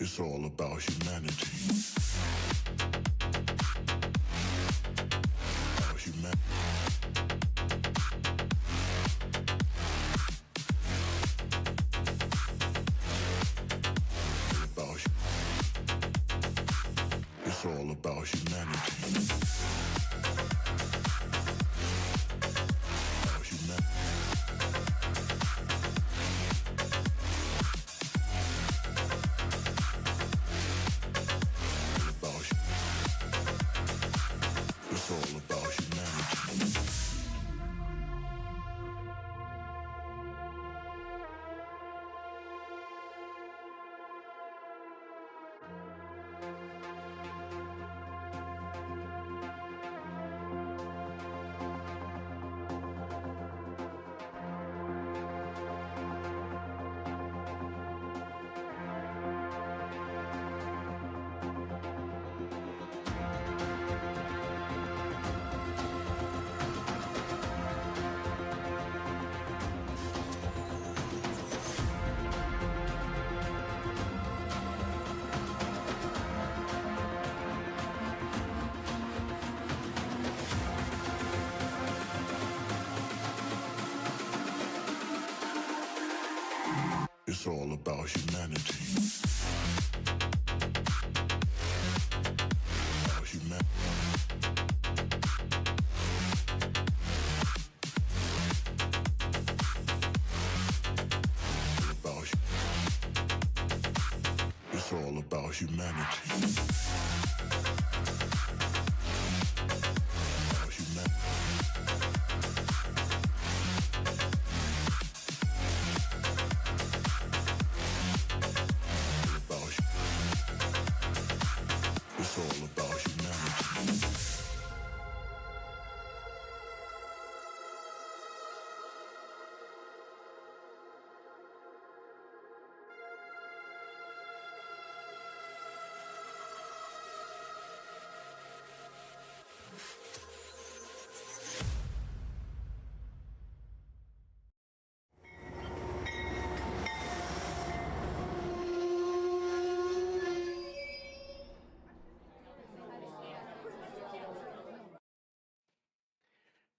It's all about humanity. About humanity. It's all about humanity. About humanity. It's all about humanity. It's all about humanity. About humanity. It's all about humanity. About humanity. It's all about humanity.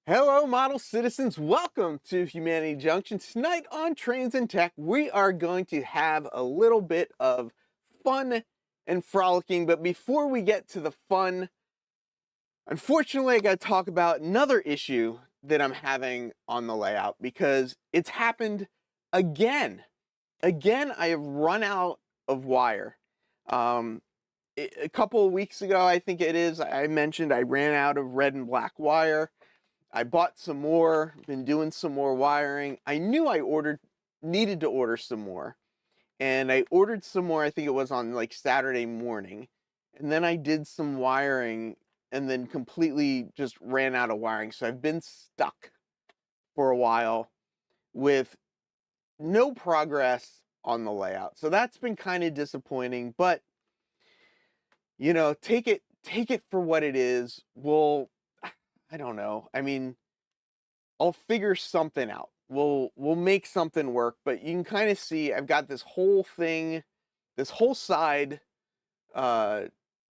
Hello, model citizens. Welcome to Humanity Junction. Tonight on Trains and Tech, we are going to have a little bit of fun and frolicking. But before we get to the fun, unfortunately, I got to talk about another issue that I'm having on the layout because it's happened again. Again, I have run out of wire. A couple of weeks ago, I think it is, I mentioned I ran out of red and black wire. I bought some more, been doing some more wiring. I knew I needed to order some more. And I ordered some more, I think it was on like Saturday morning. And then I did some wiring and then completely just ran out of wiring. So I've been stuck for a while with no progress on the layout. So that's been kind of disappointing, but you know, take it for what it is. I don't know. I mean, I'll figure something out. We'll make something work, but you can kind of see I've got this whole thing, this whole side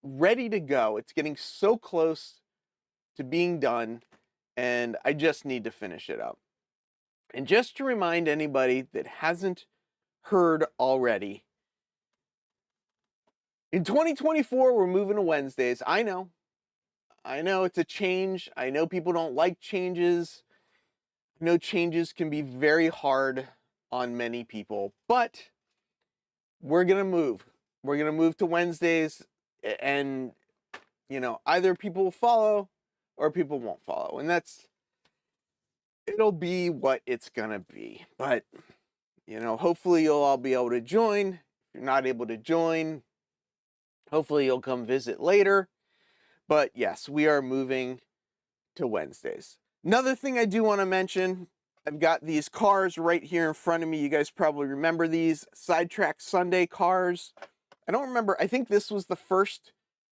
ready to go. It's getting so close to being done, and I just need to finish it up. And just to remind anybody that hasn't heard already, in 2024, we're moving to Wednesdays. I know it's a change. I know people don't like changes. I know changes can be very hard on many people, but we're going to move. We're going to move to Wednesdays, and, you know, either people will follow or people won't follow. And it'll be what it's going to be. But, you know, hopefully you'll all be able to join. If you're not able to join, hopefully you'll come visit later. But yes, we are moving to Wednesdays. Another thing I do want to mention, I've got these cars right here in front of me. You guys probably remember these Sidetrack Sunday cars. I don't remember. I think this was the first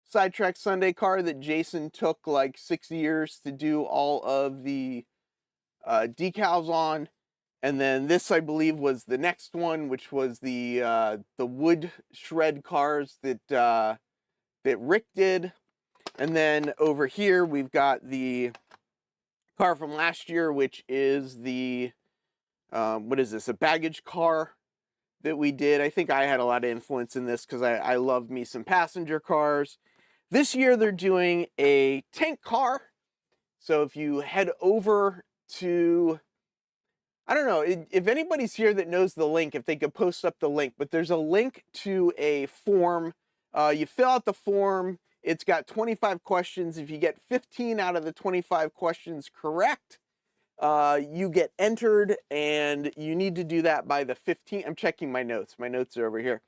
Sidetrack Sunday car that Jason took like 6 years to do all of the decals on. And then this, I believe, was the next one, which was the wood shred cars that Rick did. And then over here we've got the car from last year, which is the what is this? A baggage car that we did. I think I had a lot of influence in this because I love me some passenger cars. This year they're doing a tank car. So if you head over to, I don't know, if anybody's here that knows the link, if they could post up the link, but there's a link to a form. You fill out the form. It's got 25 questions. If you get 15 out of the 25 questions correct, you get entered, and you need to do that by the 15th. I'm checking my notes. My notes are over here.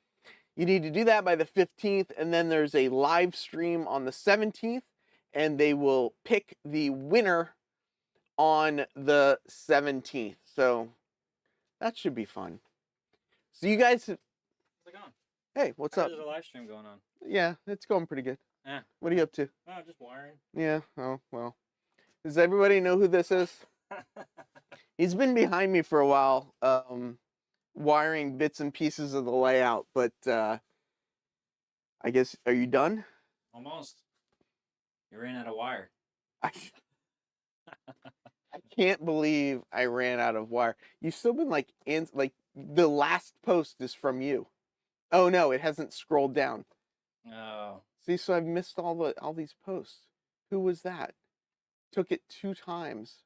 You need to do that by the 15th, and then there's a live stream on the 17th, and they will pick the winner on the 17th. So that should be fun. So you guys, How's it going? hey, what's up? There's a live stream going on. Yeah, it's going pretty good. Yeah. What are you up to? Oh, just wiring. Yeah, oh, well. Does everybody know who this is? He's been behind me for a while, wiring bits and pieces of the layout, but I guess, are you done? Almost. You ran out of wire. I can't believe I ran out of wire. You've still been like the last post is from you. Oh no, it hasn't scrolled down. Oh. See, so I've missed all these posts. Who was that? Took it 2 times.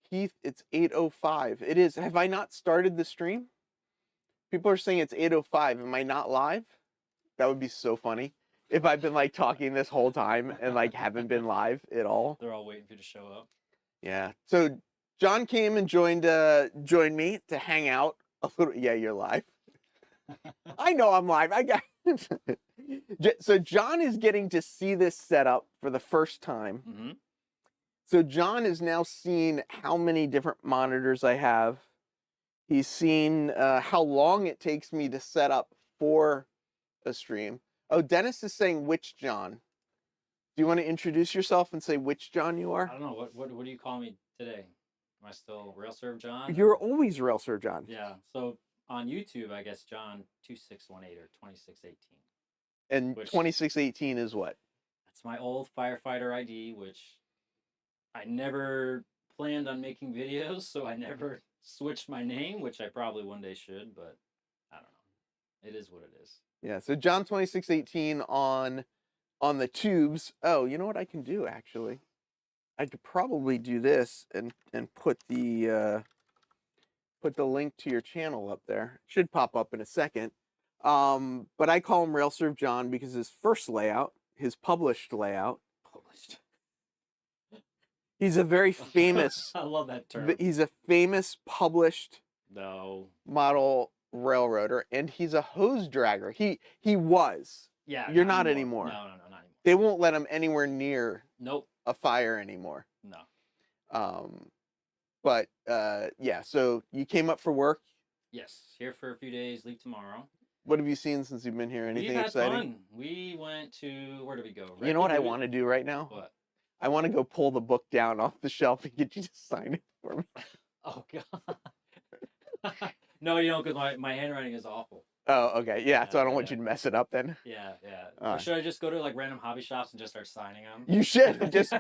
Keith, it's 8:05. It is. Have I not started the stream? People are saying it's 8:05. Am I not live? That would be so funny if I've been like talking this whole time and like haven't been live at all. They're all waiting for you to show up. Yeah. So John came and joined me to hang out a little. Yeah, you're live. I know I'm live. I got. So John is getting to see this setup for the first time. Mm-hmm. So John has now seen how many different monitors I have. He's seen how long it takes me to set up for a stream. Oh, Dennis is saying which John. Do you want to introduce yourself and say which John you are? I don't know. What do you call me today? Am I still Rail Serve John? You're always Rail Serve John. Yeah. So on YouTube, I guess John 2618 or 2618. And 2618 is what? That's my old firefighter ID, which I never planned on making videos, so I never switched my name, which I probably one day should, but I don't know. It is what it is. Yeah, so John 2618 on the tubes. Oh, you know what I can do actually? I could probably do this and put the link to your channel up there. It should pop up in a second. But I call him Rail Serve John because his first layout, his published layout. Published. He's a very famous. I love that term. He's a famous published model railroader, and he's a hose dragger. He was. Yeah. You're not anymore. No, not anymore. They won't let him anywhere near Nope. a fire anymore. No. But yeah, so you came up for work. Yes, here for a few days, leave tomorrow. What have you seen since you've been here? Anything exciting? Fun. We went to, where did we go? You know what I want to do right now? What? I want to go pull the book down off the shelf and get you to sign it for me. Oh, God. No, you don't, because my handwriting is awful. Oh, okay. Yeah, so I don't want you to mess it up then. Yeah. Or should I just go to like random hobby shops and just start signing them? You should. just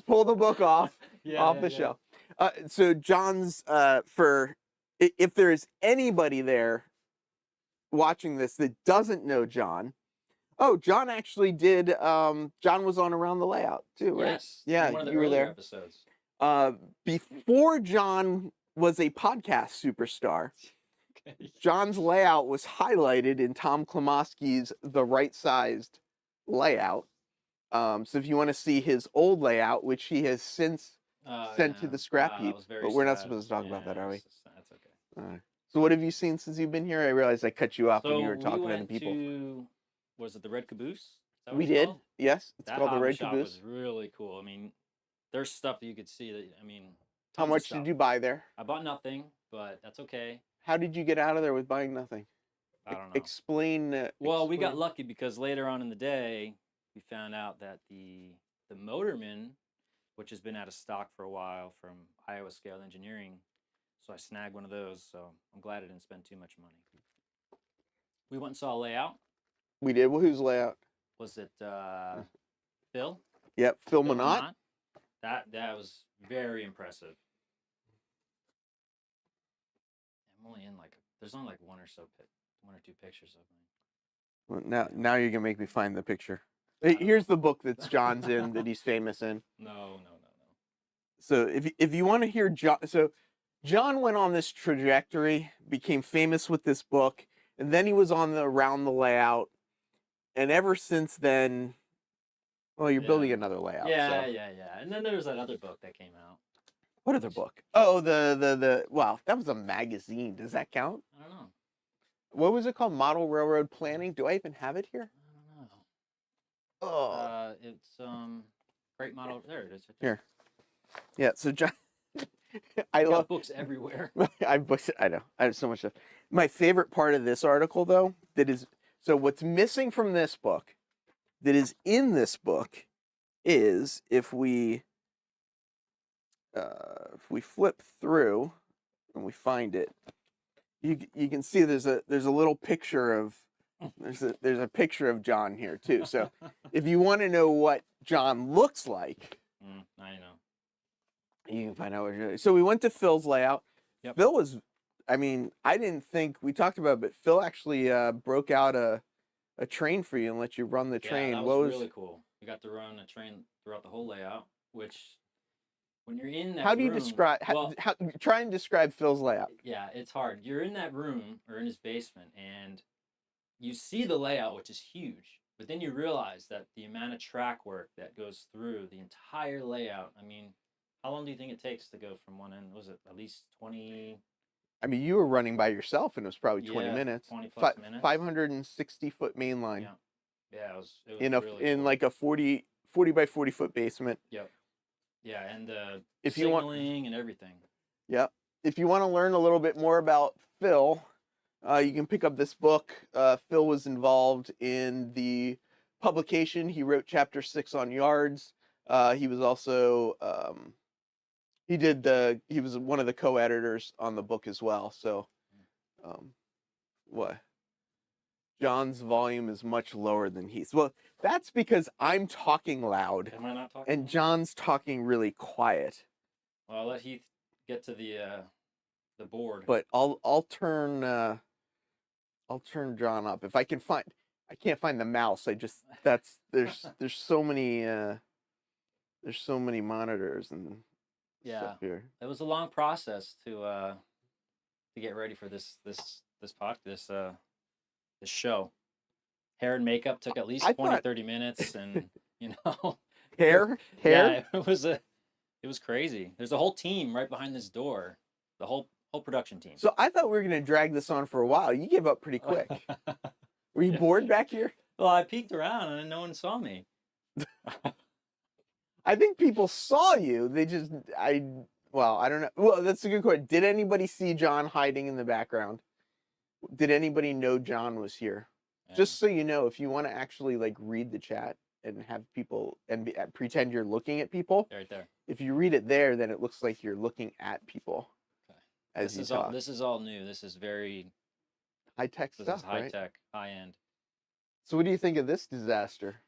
pull the book off the shelf. So John's, if there's anybody there watching this that doesn't know John, John actually did, John was on Around the Layout too, right? Yes. Yeah, one of the you were there. Episodes. Before John was a podcast superstar, okay. John's layout was highlighted in Tom Klomoski's The Right Sized Layout. So if you want to see his old layout, which he has since sent to the scrap heap, but we're not supposed to talk about that, are we? That's okay. So what have you seen since you've been here? I realized I cut you off when you were talking to the people. Was it the Red Caboose? We did. Called? Yes, it's that called the Red shop Caboose. Was really cool. I mean, there's stuff that you could see that, I mean, how much did you buy there? I bought nothing, but that's okay. How did you get out of there with buying nothing? I don't know. Explain. Well, we got lucky because later on in the day, we found out that the Motorman, which has been out of stock for a while from Iowa Scale Engineering, So I snagged one of those. So I'm glad I didn't spend too much money. We went and saw a layout. We did. Well, whose layout? Was it Phil? Yep, Phil Phil Monat. Monat? That was very impressive. I'm only in there's only like one or two pictures of me. Well, now you're gonna make me find the picture. Here's the book that's John's in that he's famous in. No. So if you want to hear John, so John went on this trajectory, became famous with this book, and then he was on the Around the Layout, and ever since then, well, you're building another layout. Yeah, so. yeah. And then there was that other book that came out. What other book? Oh, the well, that was a magazine. Does that count? I don't know. What was it called? Model Railroad Planning. Do I even have it here? I don't know. Oh, It's great model. There it is. here. Yeah. So John, I You got love books everywhere. I've books. I know. I have so much stuff. My favorite part of this article, though, so what's missing from this book, that is in this book, is if we flip through and we find it, you can see there's a little picture of there's a picture of John here too. So if you want to know what John looks like, I know. you can find out what you're doing. So we went to Phil's layout. Yep. Phil was, I mean, I didn't think we talked about it, but Phil actually broke out a train for you and let you run the train. Yeah, that was really cool. You got to run a train throughout the whole layout, which when you're in that How do you room, describe? How try and describe Phil's layout? Yeah, it's hard. You're in that room or in his basement, and you see the layout, which is huge. But then you realize that the amount of track work that goes through the entire layout. I mean, how long do you think it takes to go from one end? Was it at least 20? I mean, you were running by yourself, and it was probably 20 minutes. 20 plus minutes. 560-foot main line. Yeah, yeah, it was in really in cool. like a 40 by 40 foot basement. Yep. Yeah, and if you want, signaling and everything. Yep. If you want to learn a little bit more about Phil, you can pick up this book. Phil was involved in the publication. He wrote chapter 6 on yards. He was also he was one of the co-editors on the book as well. So what? John's volume is much lower than Heath's. Well, that's because I'm talking loud. Am I not talking? And John's talking really quiet. Well, I'll let Heath get to the board. But I'll turn John up if I can find. I can't find the mouse. There's so many monitors and stuff here. It was a long process to get ready for this show. Hair and makeup took at least 30 minutes, and hair. Yeah, it was crazy. There's a whole team right behind this door, the whole production team. So I thought we were gonna drag this on for a while. You gave up pretty quick. Were you bored back here? Well, I peeked around and no one saw me. I think people saw you. I don't know. Well, that's a good question. Did anybody see John hiding in the background? Did anybody know John was here? Yeah. Just so you know, if you want to actually read the chat and have people and pretend you're looking at people, right there. If you read it there, then it looks like you're looking at people. Okay. This is all new. This is very high tech stuff. This is high right? tech, high end. So, what do you think of this disaster?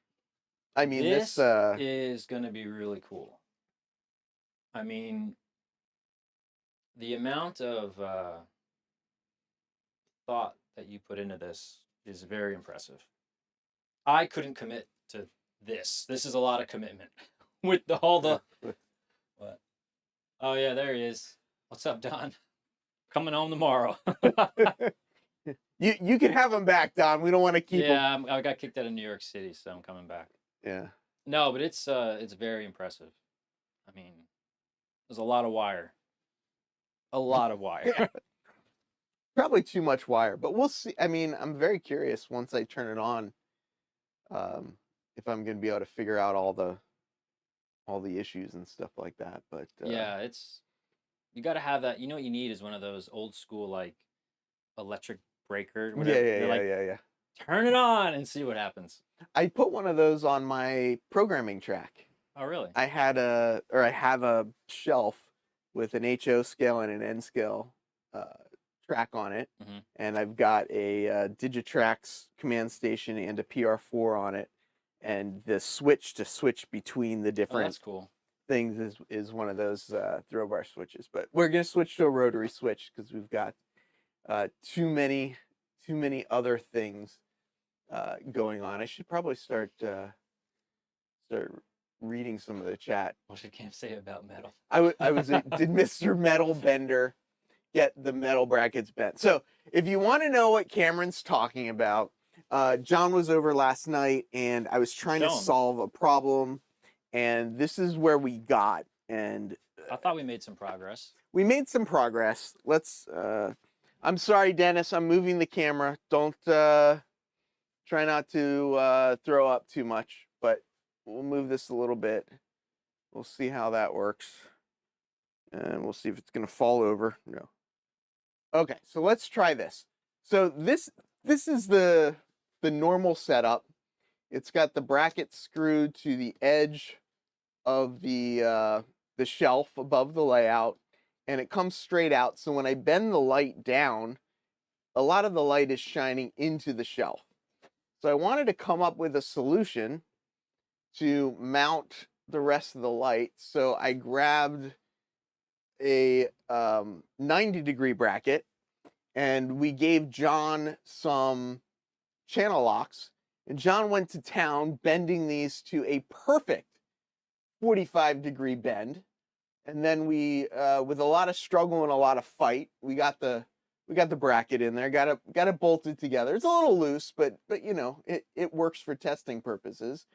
I mean, this is going to be really cool. I mean, the amount of thought that you put into this is very impressive. I couldn't commit to this. This is a lot of commitment with all the. What? Oh yeah, there he is. What's up, Don? Coming home tomorrow. You can have him back, Don. We don't want to keep him. Yeah, I got kicked out of New York City, so I'm coming back. Yeah. No, but it's very impressive. I mean, there's a lot of wire. A lot of wire. Yeah. Probably too much wire, but we'll see. I mean, I'm very curious once I turn it on, if I'm going to be able to figure out all the issues and stuff like that. But yeah, you got to have that. You know what you need is one of those old school electric breaker. Yeah. Turn it on and see what happens. I put one of those on my programming track. Oh, really? I have a shelf with an HO scale and an N scale track on it. Mhm. And I've got a Digitrax command station and a PR4 on it. And the switch to switch between the Oh, different that's cool. things is one of those throw bar switches. But we're going to switch to a rotary switch because we've got too many other things going on. I should probably start reading some of the chat. What did Cam say about metal? I was did Mr. Metal Bender get the metal brackets bent? So if you want to know what Cameron's talking about, John was over last night and I was trying to Show him. solve a problem, and this is where we got. And I thought we made some progress. we made some progress. Let's I'm sorry, Dennis, I'm moving the camera. Don't try not to throw up too much, but we'll move this a little bit. We'll see how that works. And we'll see if it's going to fall over. No. Okay, so let's try this. So this is the normal setup. It's got the bracket screwed to the edge of the shelf above the layout, and it comes straight out. So when I bend the light down, a lot of the light is shining into the shelf. So I wanted to come up with a solution to mount the rest of the light. So I grabbed a 90-degree bracket, and we gave John some channel locks, and John went to town bending these to a perfect 45-degree bend. And then we, with a lot of struggle and a lot of fight, we got the bracket in there, got it bolted together. It's a little loose, but you know, it works for testing purposes.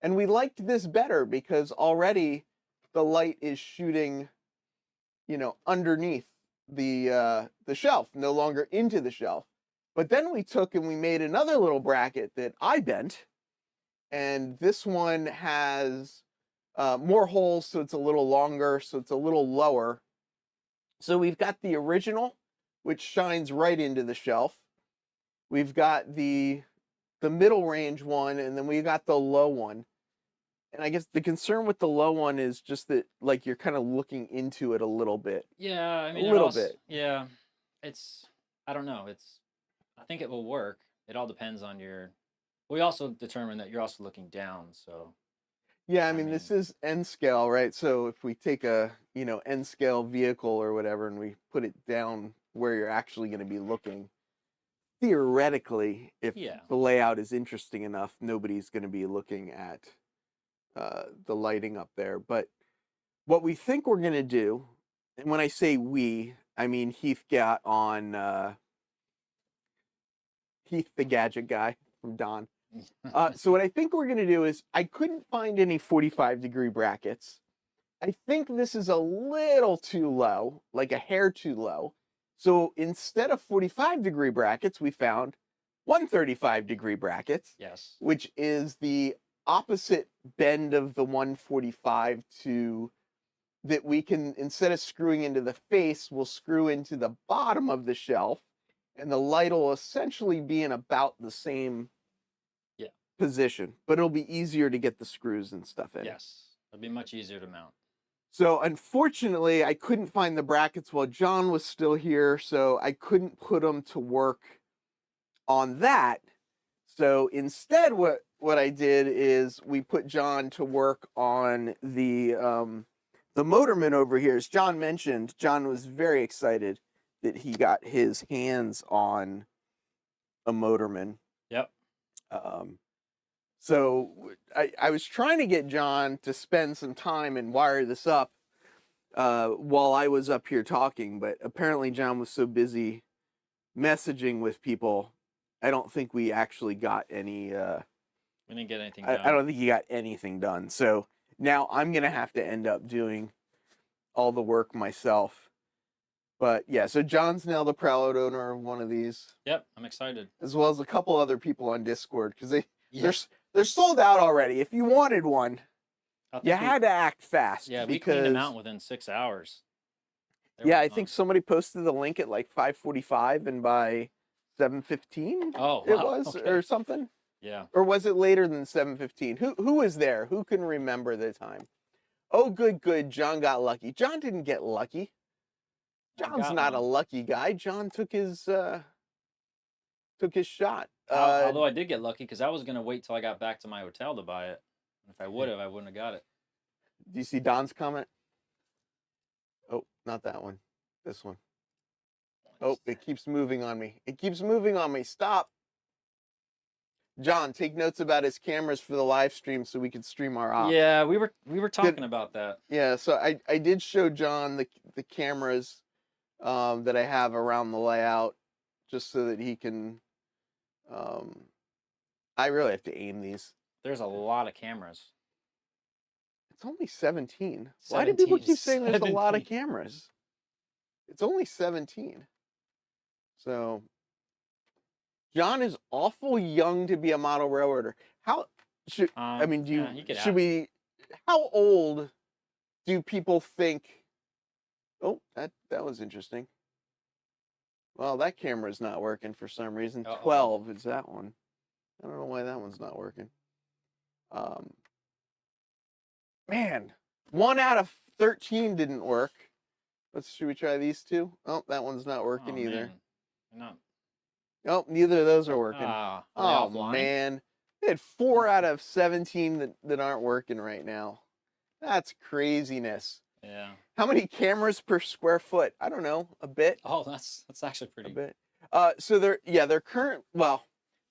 And we liked this better because already the light is shooting, you know, underneath the shelf, no longer into the shelf. But then we took and we made another little bracket that I bent, and this one has more holes, so it's a little longer, so it's a little lower. So we've got the original, which shines right into the shelf. We've got the middle range one, and then we got the low one. And I guess the concern with the low one is just that, like, you're kind of looking into it a little bit. Yeah, I mean, a little bit. Yeah, I don't know. I think it will work. It all depends on your. We also determined that you're also looking down, so. Yeah, I mean, this is N scale, right? So if we take a, you know, N scale vehicle or whatever, and we put it down where you're actually going to be looking, theoretically, if the layout is interesting enough, nobody's going to be looking at the lighting up there. But what we think we're going to do, and when I say we, I mean Heath got on Heath the gadget guy from Don. So what I think we're going to do is, I couldn't find any 45-degree brackets. I think this is a little too low, like a hair too low. So instead of 45-degree brackets, we found 135-degree brackets. Yes. Which is the opposite bend of the 145 that we can, instead of screwing into the face, we'll screw into the bottom of the shelf, and the light will essentially be in about the same position, but it'll be easier to get the screws and stuff in. Yes, it'll be much easier to mount. So unfortunately, I couldn't find the brackets while John was still here, so I couldn't put them to work on that. So instead, what I did is we put John to work on the motorman over here. As John mentioned, John was very excited that he got his hands on a motorman. Yep. So I was trying to get John to spend some time and wire this up while I was up here talking, but apparently John was so busy messaging with people, I don't think we actually got any. We didn't get anything done. I don't think he got anything done. So now I'm going to have to end up doing all the work myself. But yeah, so John's now the proud owner of one of these. Yep, I'm excited. As well as a couple other people on Discord, because they're sold out already. If you wanted one, you had to act fast. Yeah, we cleaned them out within 6 hours. Yeah, I think somebody posted the link at like 5:45, and by 7:15 it was, or something. Yeah. Or was it later than 7:15? Who was there? Who can remember the time? Oh, good. John got lucky. John didn't get lucky. I John's got not a one. lucky guy. John took his shot. Although I did get lucky because I was gonna wait till I got back to my hotel to buy it. If I would have, I wouldn't have got it. Do you see Don's comment? Oh, not that one. This one. Oh, it keeps moving on me. It keeps moving on me. Stop. John, take notes about his cameras for the live stream so we can stream our ops. Yeah, we were talking about that. Yeah, so I did show John the cameras that I have around the layout just so that he can I really have to aim these. There's a lot of cameras. It's only 17. Why do people keep saying there's a lot of 17. cameras? It's only 17. So John is awful young to be a model railroader. How should I mean? Do you Yeah, you could should have we? How old do people think? Oh, that was interesting. Well, that camera's not working for some reason. Uh-oh. 12 is that one. I don't know why that one's not working. Man, 1 out of 13 didn't work. Should we try these two? Oh, that one's not working either. Man. No. Oh, neither of those are working. Are they Oh offline? man, they had 4 out of 17 that aren't working right now. That's craziness. Yeah. How many cameras per square foot? I don't know, a bit. Oh, that's actually A pretty. bit. So there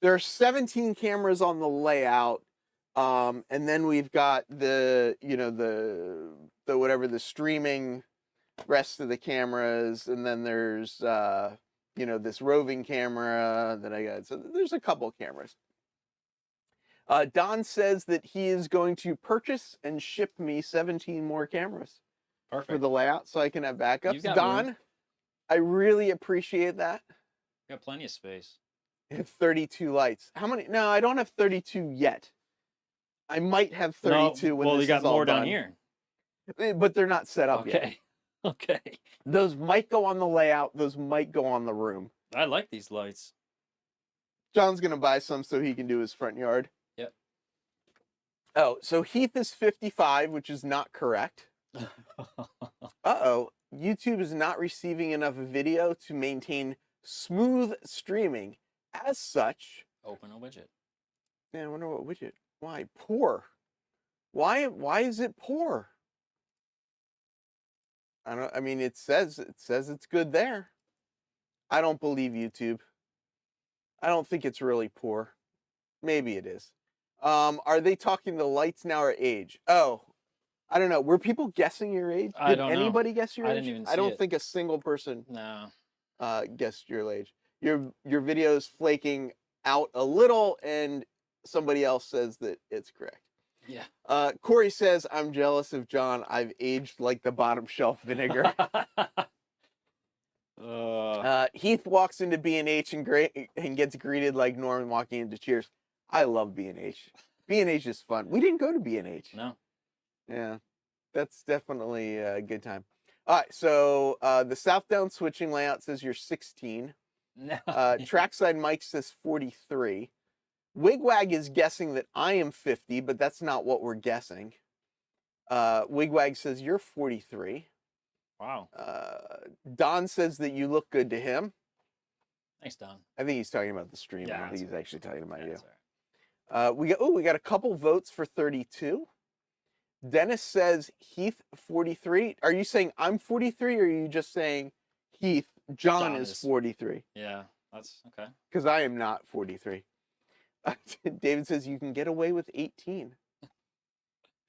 are 17 cameras on the layout, and then we've got the streaming rest of the cameras, and then there's this roving camera that I got. So there's a couple cameras. Don says that he is going to purchase and ship me 17 more cameras Perfect. for the layout so I can have backups. You've got Don, room. I really appreciate that. You got plenty of space. I have 32 lights. How many? No, I don't have 32 yet. I might have 32 when this you got is all more done. down here. But they're not set up yet. Okay. Those might go on the layout. Those might go on the room. I like these lights. John's going to buy some so he can do his front yard. Yep. Oh, so Heath is 55, which is not correct. Uh-oh. YouTube is not receiving enough video to maintain smooth streaming. As such... Open a widget. Man, I wonder what widget. Why? Poor. Why is it poor? I mean, it says it's good there. I don't believe YouTube. I don't think it's really poor. Maybe it is. Are they talking the lights now or age? Oh, I don't know. Were people guessing your age? I don't know. Anybody guess your age? I didn't even see I don't it. think a single person No. guessed your age. Your video is flaking out a little, and somebody else says that it's correct. Yeah. Corey says, I'm jealous of John. I've aged like the bottom shelf vinegar. Heath walks into B&H and gets greeted like Norman walking into Cheers. I love B&H. B&H is fun. We didn't go to B&H. No. Yeah, that's definitely a good time. All right, so the south-down switching layout says you're 16. No. Trackside Mike says 43. Wigwag is guessing that I am 50, but that's not what we're guessing. Wigwag says you're 43. Wow. Don says that you look good to him. Thanks, Don. I think he's talking about the stream. Yeah, I don't think that's he's actually talking about you. That's all right. We got a couple votes for 32. Dennis says Heath 43. Are you saying I'm 43, or are you just saying Heath John is 43? Yeah, that's okay. Because I am not 43. David says you can get away with 18.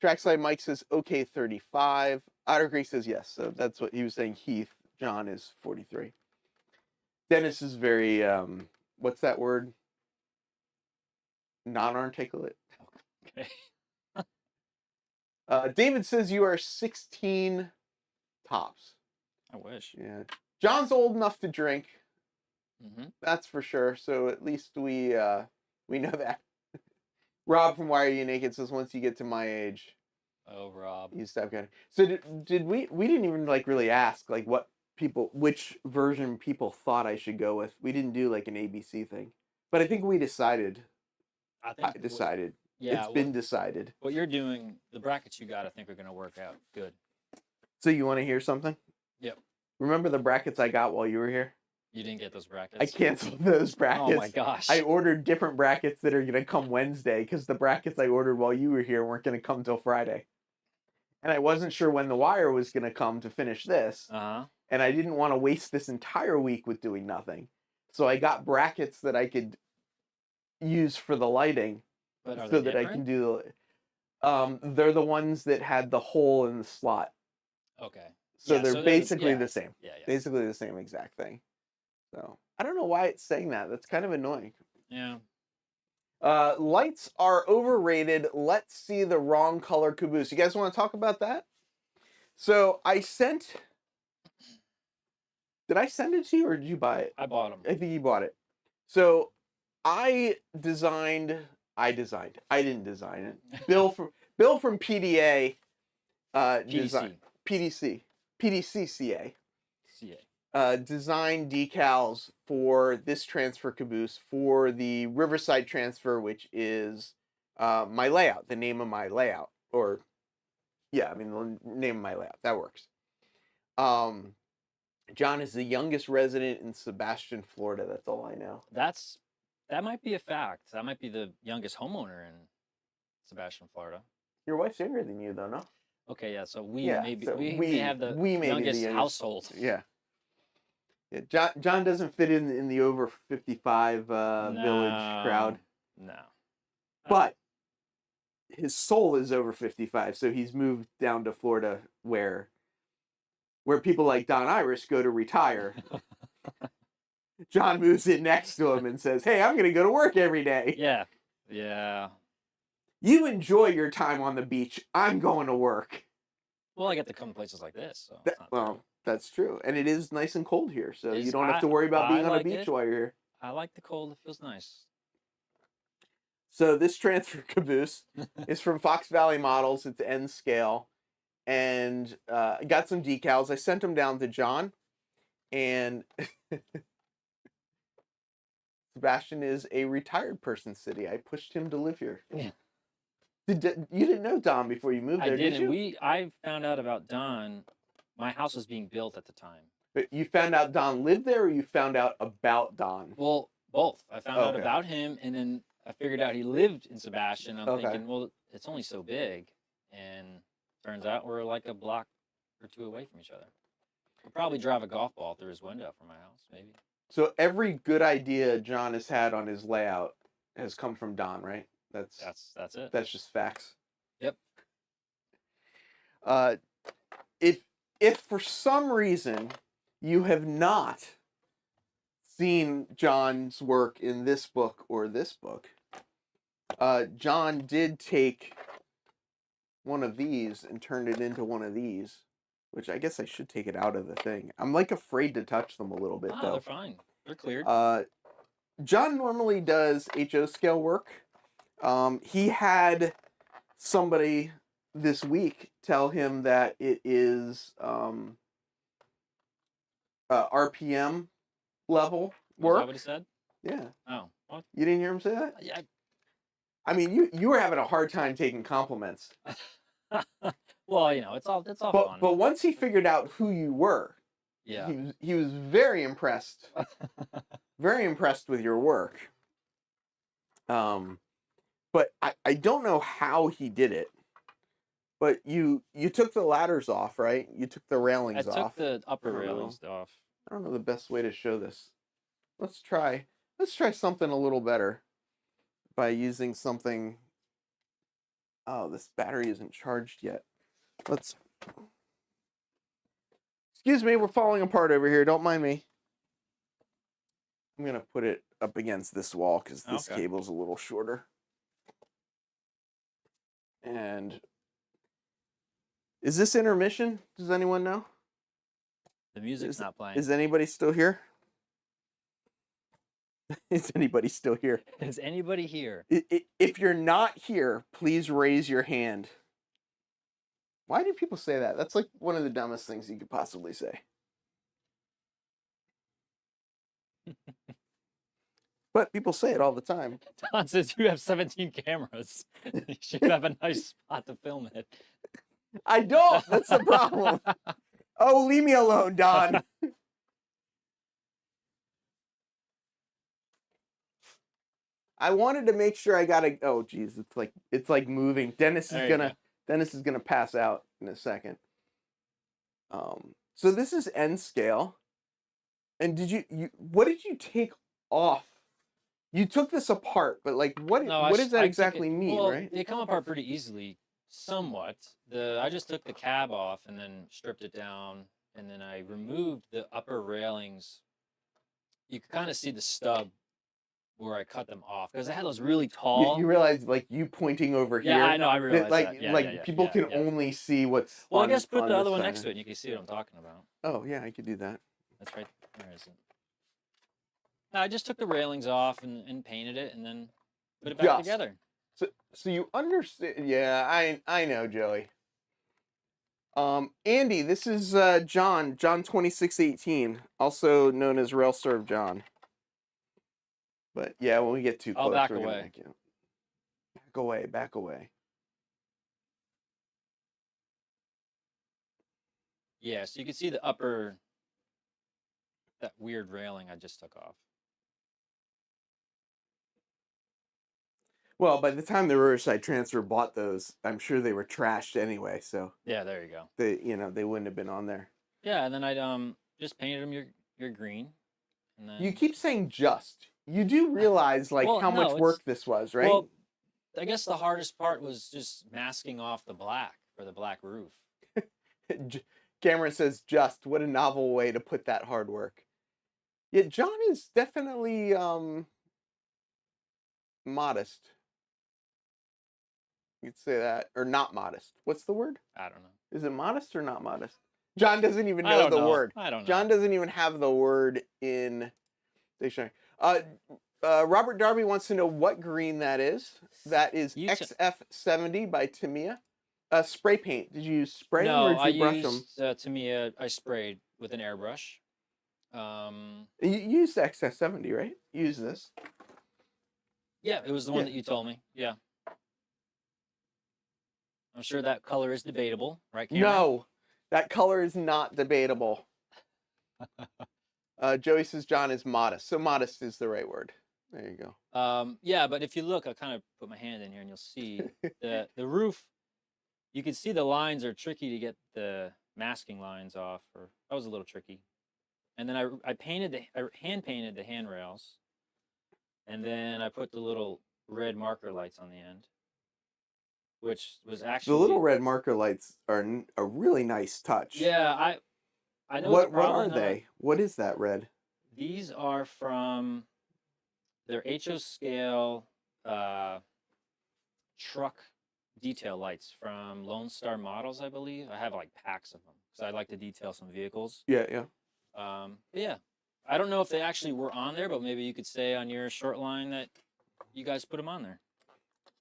Trackside Mike says okay 35. Otter Creek says yes. So that's what he was saying. Heath John is 43. Dennis is very what's that word? Non-articulate. Okay. David says you are 16 tops. I wish. Yeah. John's old enough to drink. Mm-hmm. That's for sure. So at least we know that. Rob from Why Are You Naked says once you get to my age, Oh, Rob. you stop getting. So did we didn't even like really ask like which version people thought I should go with. We didn't do like an ABC thing. But I think we decided. I I decided. Yeah. It's been decided. What you're doing, the brackets you got, I think are going to work out good. So you want to hear something? Yep. Remember the brackets I got while you were here? You didn't get those brackets? I canceled those brackets. Oh my gosh. I ordered different brackets that are going to come Wednesday because the brackets I ordered while you were here weren't going to come till Friday. And I wasn't sure when the wire was going to come to finish this. Uh-huh. And I didn't want to waste this entire week with doing nothing. So I got brackets that I could use for the lighting so that I can do. They're the ones that had the hole in the slot. Okay. So they're basically the same. Yeah. Basically the same exact thing. So I don't know why it's saying that. That's kind of annoying. Yeah. Lights are overrated. Let's see the wrong color caboose. You guys want to talk about that? So did I send it to you or did you buy it? I bought them. I think you bought it. So I didn't design it. Bill from PDA PDC. PDCCA CA. designed decals for this transfer caboose for the Riverside Transfer, which is my layout, the name of my layout, or yeah, I mean the name of my layout. That works. John is the youngest resident in Sebastian, Florida. That's all I know. That might be a fact. That might be the youngest homeowner in Sebastian, Florida. Your wife's younger than you, though, no? Okay, yeah. So We may have the youngest household. Yeah. John doesn't fit in the over 55 village crowd. No. But his soul is over 55, so he's moved down to Florida where people like Don Iris go to retire. John moves in next to him and says, "Hey, I'm going to go to work every day." Yeah. Yeah. You enjoy your time on the beach. I'm going to work. Well, I get to come to places like this. So that's true. And it is nice and cold here, so you don't have to worry about being on a beach while you're here. I like the cold. It feels nice. So this transfer caboose is from Fox Valley Models. It's N scale. And I got some decals. I sent them down to John. And Sebastian is a retired person city. I pushed him to live here. Yeah. You didn't know Don before you moved there, did you? I found out about Don. My house was being built at the time. But you found out Don lived there, or you found out about Don? Well, both. I found out about him, and then I figured out he lived in Sebastian. I'm thinking, well, it's only so big, and turns out we're like a block or two away from each other. I'll probably drive a golf ball through his window from my house, maybe. So every good idea John has had on his layout has come from Don, right? That's it. That's just facts. Yep. If for some reason you have not seen John's work in this book or this book, John did take one of these and turned it into one of these, which I guess I should take it out of the thing. I'm like afraid to touch them a little bit though. They're fine. They're cleared. John normally does HO scale work. He had somebody this week tell him that it is RPM level work. Is that what he said? Yeah. Oh. What? You didn't hear him say that? Yeah. I mean, you were having a hard time taking compliments. Well, it's all fun. But once he figured out who you were, yeah, he was very impressed. Very impressed with your work. But I don't know how he did it. But you took the ladders off, right? You took the railings off. I took the upper railings off. I don't know the best way to show this. Let's try something a little better by using something. Oh, this battery isn't charged yet. Excuse me, we're falling apart over here. Don't mind me. I'm going to put it up against this wall because this cable's a little shorter. And is this intermission? Does anyone know? The music's not playing. Is anybody still here? Is anybody still here? Is anybody here? If you're not here, please raise your hand. Why do people say that? That's like one of the dumbest things you could possibly say. But people say it all the time. Don says you have 17 cameras. You should have a nice spot to film it. I don't. That's the problem. Oh, leave me alone, Don. I wanted to make sure I got a. Oh, geez, it's like moving. Dennis is gonna pass out in a second. So this is N scale, and what did you take off? You took this apart, but like what does that exactly mean, well, right? They come apart pretty easily, somewhat. I just took the cab off and then stripped it down, and then I removed the upper railings. You could kind of see the stub where I cut them off because I had those really tall. You realize, like, you pointing over here. Yeah, I know. I realize like, that. Yeah, like people can only see what's. Well, on, I guess put the other one side. next to it, and you can see what I'm talking about. Oh yeah, I could do that. That's right. Where is it? No, I just took the railings off and painted it, and then put it back together. So you understand? Yeah, I know, Joey. Andy, this is John 2618, also known as Rail Serve John. But yeah, when we get too close, back we're away. gonna back you. Back away. Yeah, so you can see the upper, that weird railing I just took off. Well, by the time the Riverside Transfer bought those, I'm sure they were trashed anyway. So yeah, there you go. They wouldn't have been on there. Yeah, and then I just painted them your green, and then you keep saying just. You do realize like how much work this was, right? Well, I guess the hardest part was just masking off the black for the black roof. Cameron says, "Just what a novel way to put that hard work." Yeah, John is definitely modest. You could say that, or not modest. What's the word? I don't know. Is it modest or not modest? John doesn't even know the word. I don't know. John doesn't even have the word in dictionary. Robert Darby wants to know what green that is. That is XF70 by Tamiya. Spray paint. Did you use spray them or did you brush them? No, Tamiya, I sprayed with an airbrush. You used XF70, right? You used this. Yeah, it was the one that you told me. Yeah. I'm sure that color is debatable, right, Cameron? No, that color is not debatable. Joey says John is modest. So modest is the right word. There you go. Yeah, but if you look, I kind of put my hand in here and you'll see the roof. You can see the lines are tricky to get the masking lines off. Or that was a little tricky. And then I hand painted the handrails. And then I put the little red marker lights on the end, which was actually... The little red marker lights are a really nice touch. Yeah, I know what are they? What is that red? These are from their HO scale truck detail lights from Lone Star Models, I believe. I have like packs of them because I like to detail some vehicles. Yeah. Yeah. I don't know if they actually were on there, but maybe you could say on your short line that you guys put them on there.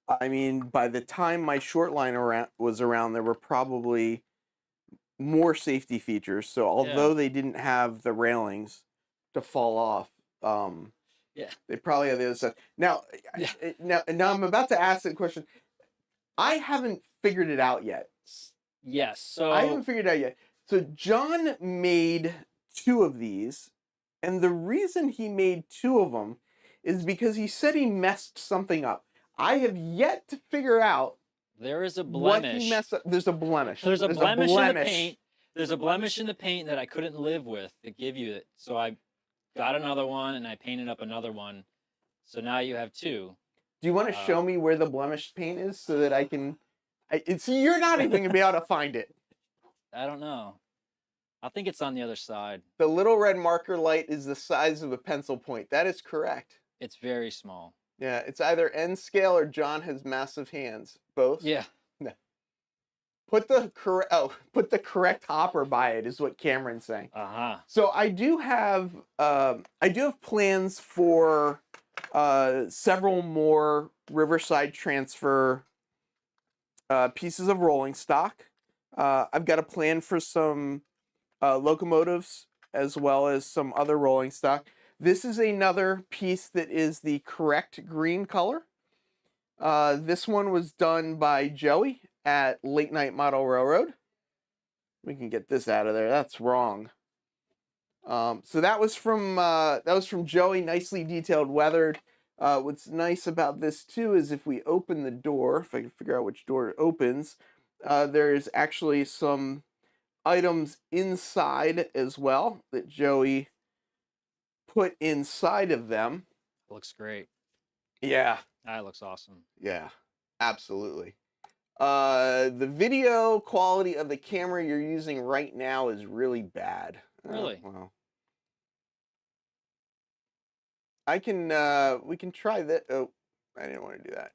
I mean, by the time my short line was around, there were probably more safety features. So although they didn't have the railings to fall off, they probably have the other stuff. Now I'm about to ask the question. I haven't figured it out yet. Yes. So I haven't figured it out yet. So John made 2 of these. And the reason he made 2 of them is because he said he messed something up. I have yet to figure out. There is a blemish. What he messed up. There's a blemish. There's a blemish in the paint. There's a blemish in the paint that I couldn't live with to give you it. So I got another one and I painted up another one. So now you have 2. Do you want to show me where the blemished paint is so that I can? You're not even gonna be able to find it. I don't know. I think it's on the other side. The little red marker light is the size of a pencil point. That is correct. It's very small. Yeah, it's either N scale or John has massive hands. Both? Yeah. No. Put the correct hopper by it is what Cameron's saying. Uh-huh. So I do have plans for several more Riverside Transfer pieces of rolling stock. I've got a plan for some locomotives as well as some other rolling stock. This is another piece that is the correct green color. This one was done by Joey at Late Night Model Railroad. We can get this out of there. That's wrong. So that was from Joey, nicely detailed, weathered. What's nice about this too is if we open the door, if I can figure out which door it opens, there's actually some items inside as well that Joey put inside of them. Looks great. Yeah. That looks awesome. Yeah, absolutely. The video quality of the camera you're using right now is really bad. Really? Well, we can try that. Oh, I didn't want to do that.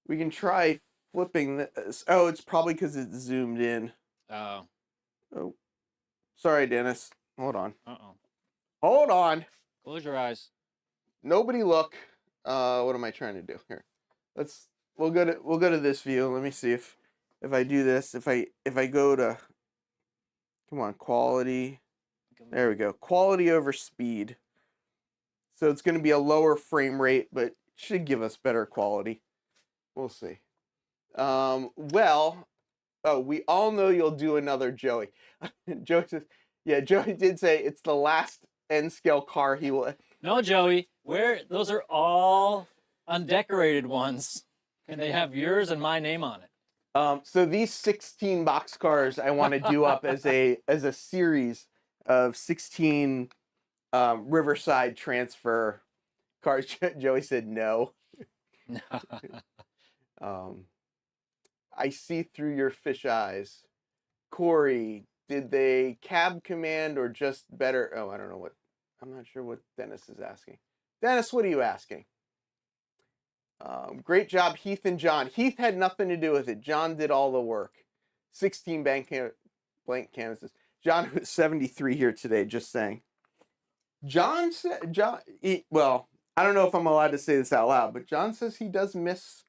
We can try flipping this. Oh, it's probably because it's zoomed in. Oh. Oh, sorry, Dennis. Hold on. Uh-oh. Hold on. Close your eyes. Nobody look. What am I trying to do here? We'll go to this view. Let me see if I do this. If I go to, come on, quality. There we go. Quality over speed. So it's going to be a lower frame rate, but it should give us better quality. We'll see. Well, oh, we all know you'll do another Joey. Joey says, yeah, Joey did say it's the last N-scale car he will. No, Joey. Those are all undecorated ones, and they have yours and my name on it. So these 16 boxcars I want to do up as a series of 16 Riverside Transfer cars. Joey said no. I see through your fish eyes. Corey, did they cab command or just better? Oh, I don't know what. I'm not sure what Dennis is asking. Dennis, what are you asking? Great job, Heath and John. Heath had nothing to do with it. John did all the work. 16 blank canvases. John was 73 here today, just saying. John said, well, I don't know if I'm allowed to say this out loud, but John says he does miss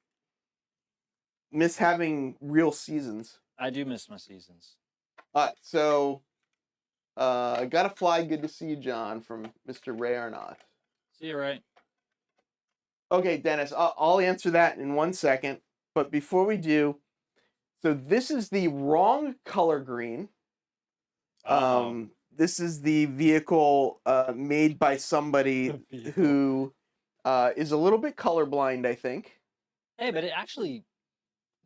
having real seasons. I do miss my seasons. All right, so gotta fly. Good to see you, John, from Mr. Ray Arnott. See you, Ray. Okay, Dennis, I'll answer that in 1 second. But before we do, so this is the wrong color green. This is the vehicle made by somebody who is a little bit colorblind, I think. Hey, but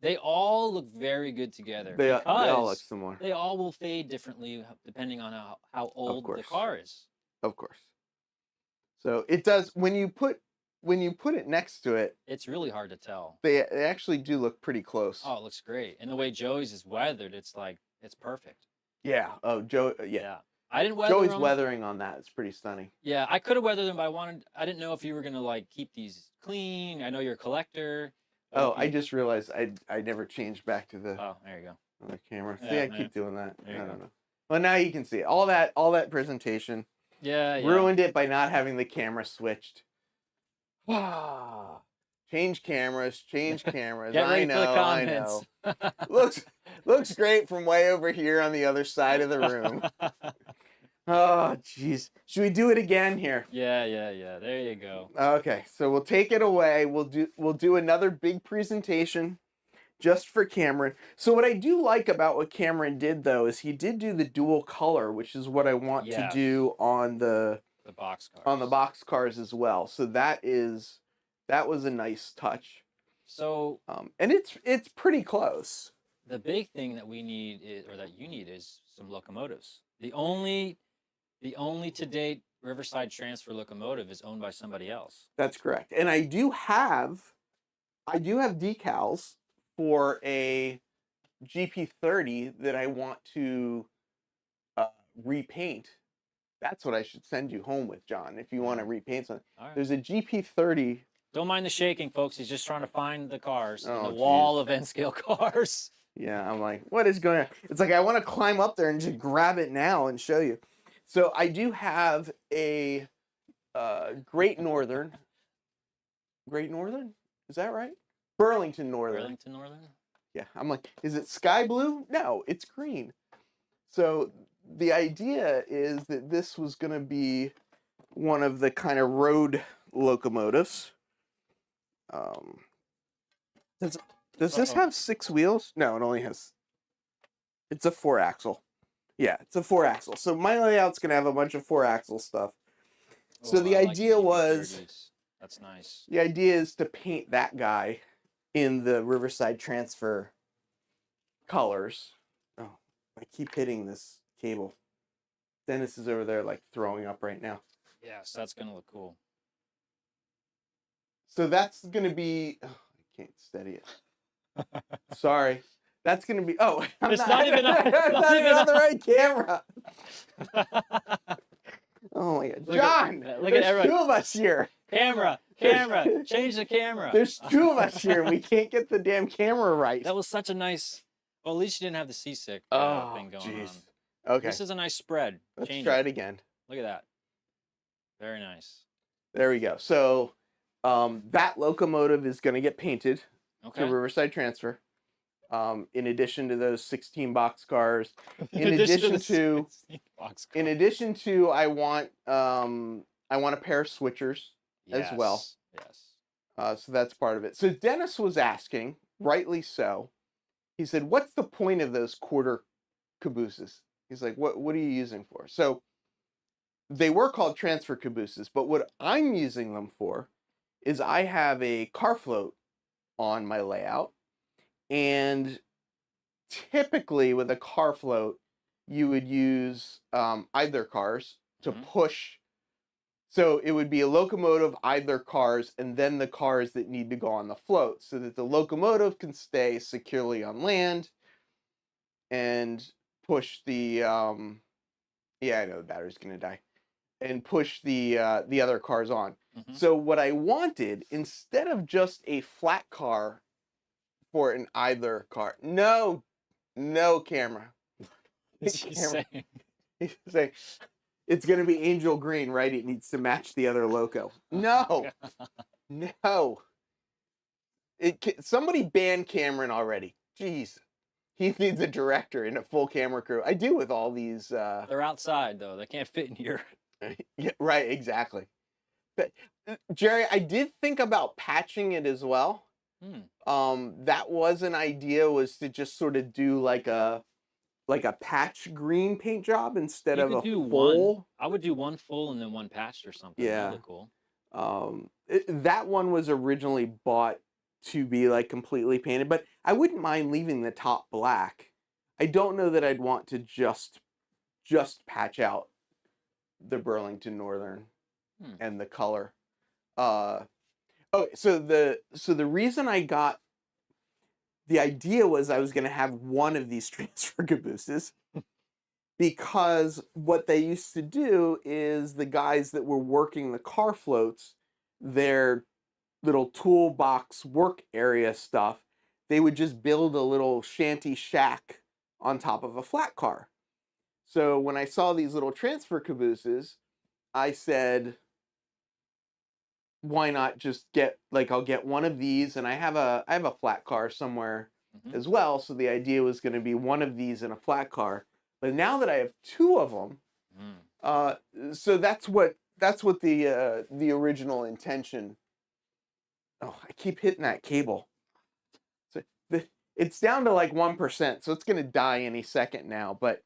they all look very good together. They all look similar. They all will fade differently depending on how old the car is. Of course. So it does when you put it next to it. It's really hard to tell. They actually do look pretty close. Oh, it looks great. And the way Joey's is weathered, it's perfect. Yeah. Oh, Joe. Yeah. I didn't weather Joey's them. weathering on that. It's pretty stunning. Yeah, I could have weathered them, but I didn't know if you were gonna keep these clean. I know you're a collector. Oh, I just realized I never changed back to the Oh, there you go. other camera. See, Yeah, I keep doing that. I don't know. Well, now you can see it. All that presentation. Yeah. Ruined it by not having the camera switched. Change cameras. Get I ready for the know. comments. Looks great from way over here on the other side of the room. Oh, jeez. Should we do it again here? Yeah. There you go. Okay, so we'll take it away. We'll do another big presentation just for Cameron. So what I do like about what Cameron did though is he did do the dual color, which is what I want to do on the boxcars. On the boxcars as well. So that was a nice touch. So and it's pretty close. The big thing that we need that you need is some locomotives. The only to date Riverside Transfer locomotive is owned by somebody else. That's correct. And I do have decals for a GP30 that I want to repaint. That's what I should send you home with, John, if you want to repaint something. Right. There's a GP30. Don't mind the shaking, folks. He's just trying to find the cars in the geez. wall of N-scale cars. Yeah, I'm like, what is going on? It's like I want to climb up there and just grab it now and show you. So I do have a Great Northern. Great Northern? Is that right? Burlington Northern. Burlington Northern? Yeah, I'm like, is it sky blue? No, it's green. So the idea is that this was going to be one of the kind of road locomotives. Does this have 6 wheels? No, it only has. It's a 4-axle. Yeah, it's a 4-axle. So my layout's gonna have a bunch of 4-axle stuff. So Oh, the I like idea the was, unique that's nice. the idea is to paint that guy in the Riverside Transfer colors. Oh, I keep hitting this cable. Dennis is over there like throwing up right now. Yes, that's gonna look cool. So that's gonna be. Oh, I can't steady it. Sorry. That's gonna be. Oh, I'm It's not even on- it's I'm not not even even on the right camera. Oh my God, John! Look at There's everyone. 2 of us here. Camera, change the camera. There's 2 of us here. We can't get the damn camera right. That was such a nice. Well, at least you didn't have the seasick Oh, thing going jeez. on. Okay. This is a nice spread. Let's Change try it again. Look at that. Very nice. There we go. So, that locomotive is going to get painted Okay. to Riverside Transfer. In addition to those 16 boxcars. In addition to, I want a pair of switchers as well. Yes. So that's part of it. So Dennis was asking, rightly so. He said, "What's the point of those quarter cabooses?" He's like, "What are you using for?" So they were called transfer cabooses, but what I'm using them for is I have a car float on my layout, and typically with a car float, you would use either cars to push. So it would be a locomotive, either cars, and then the cars that need to go on the float so that the locomotive can stay securely on land and push the, yeah, I know the battery's gonna die, and push the other cars on. So what I wanted, instead of just a flat car for an either car, no camera. What's she saying? He's saying, it's going to be angel green, right? It needs to match the other loco. No. Somebody ban Cameron already. Jeez. He needs a director and a full camera crew. I do with all these. They're outside, though. They can't fit in here. Yeah, right, exactly. But, Jerry, I did think about patching it as well. That was an idea, was to just sort of do like a patch green paint job instead of a full. I would do one full and then one patched or something. Yeah. That'd look cool. That one was originally bought to be like completely painted, but I wouldn't mind leaving the top black. I don't know that I'd want to just patch out the Burlington Northern and the color. So the reason I got the idea was I was going to have one of these transfer cabooses, because what they used to do is the guys that were working the car floats, their little toolbox work area stuff, they would just build a little shanty shack on top of a flat car. So when I saw these little transfer cabooses, I said, why not just get, like, I'll get one of these, and I have a flat car somewhere as well. So the idea was going to be one of these in a flat car. But now that I have 2 of them, so that's what the original intention. Oh, I keep hitting that cable. So it's down to like 1%, so it's going to die any second now. But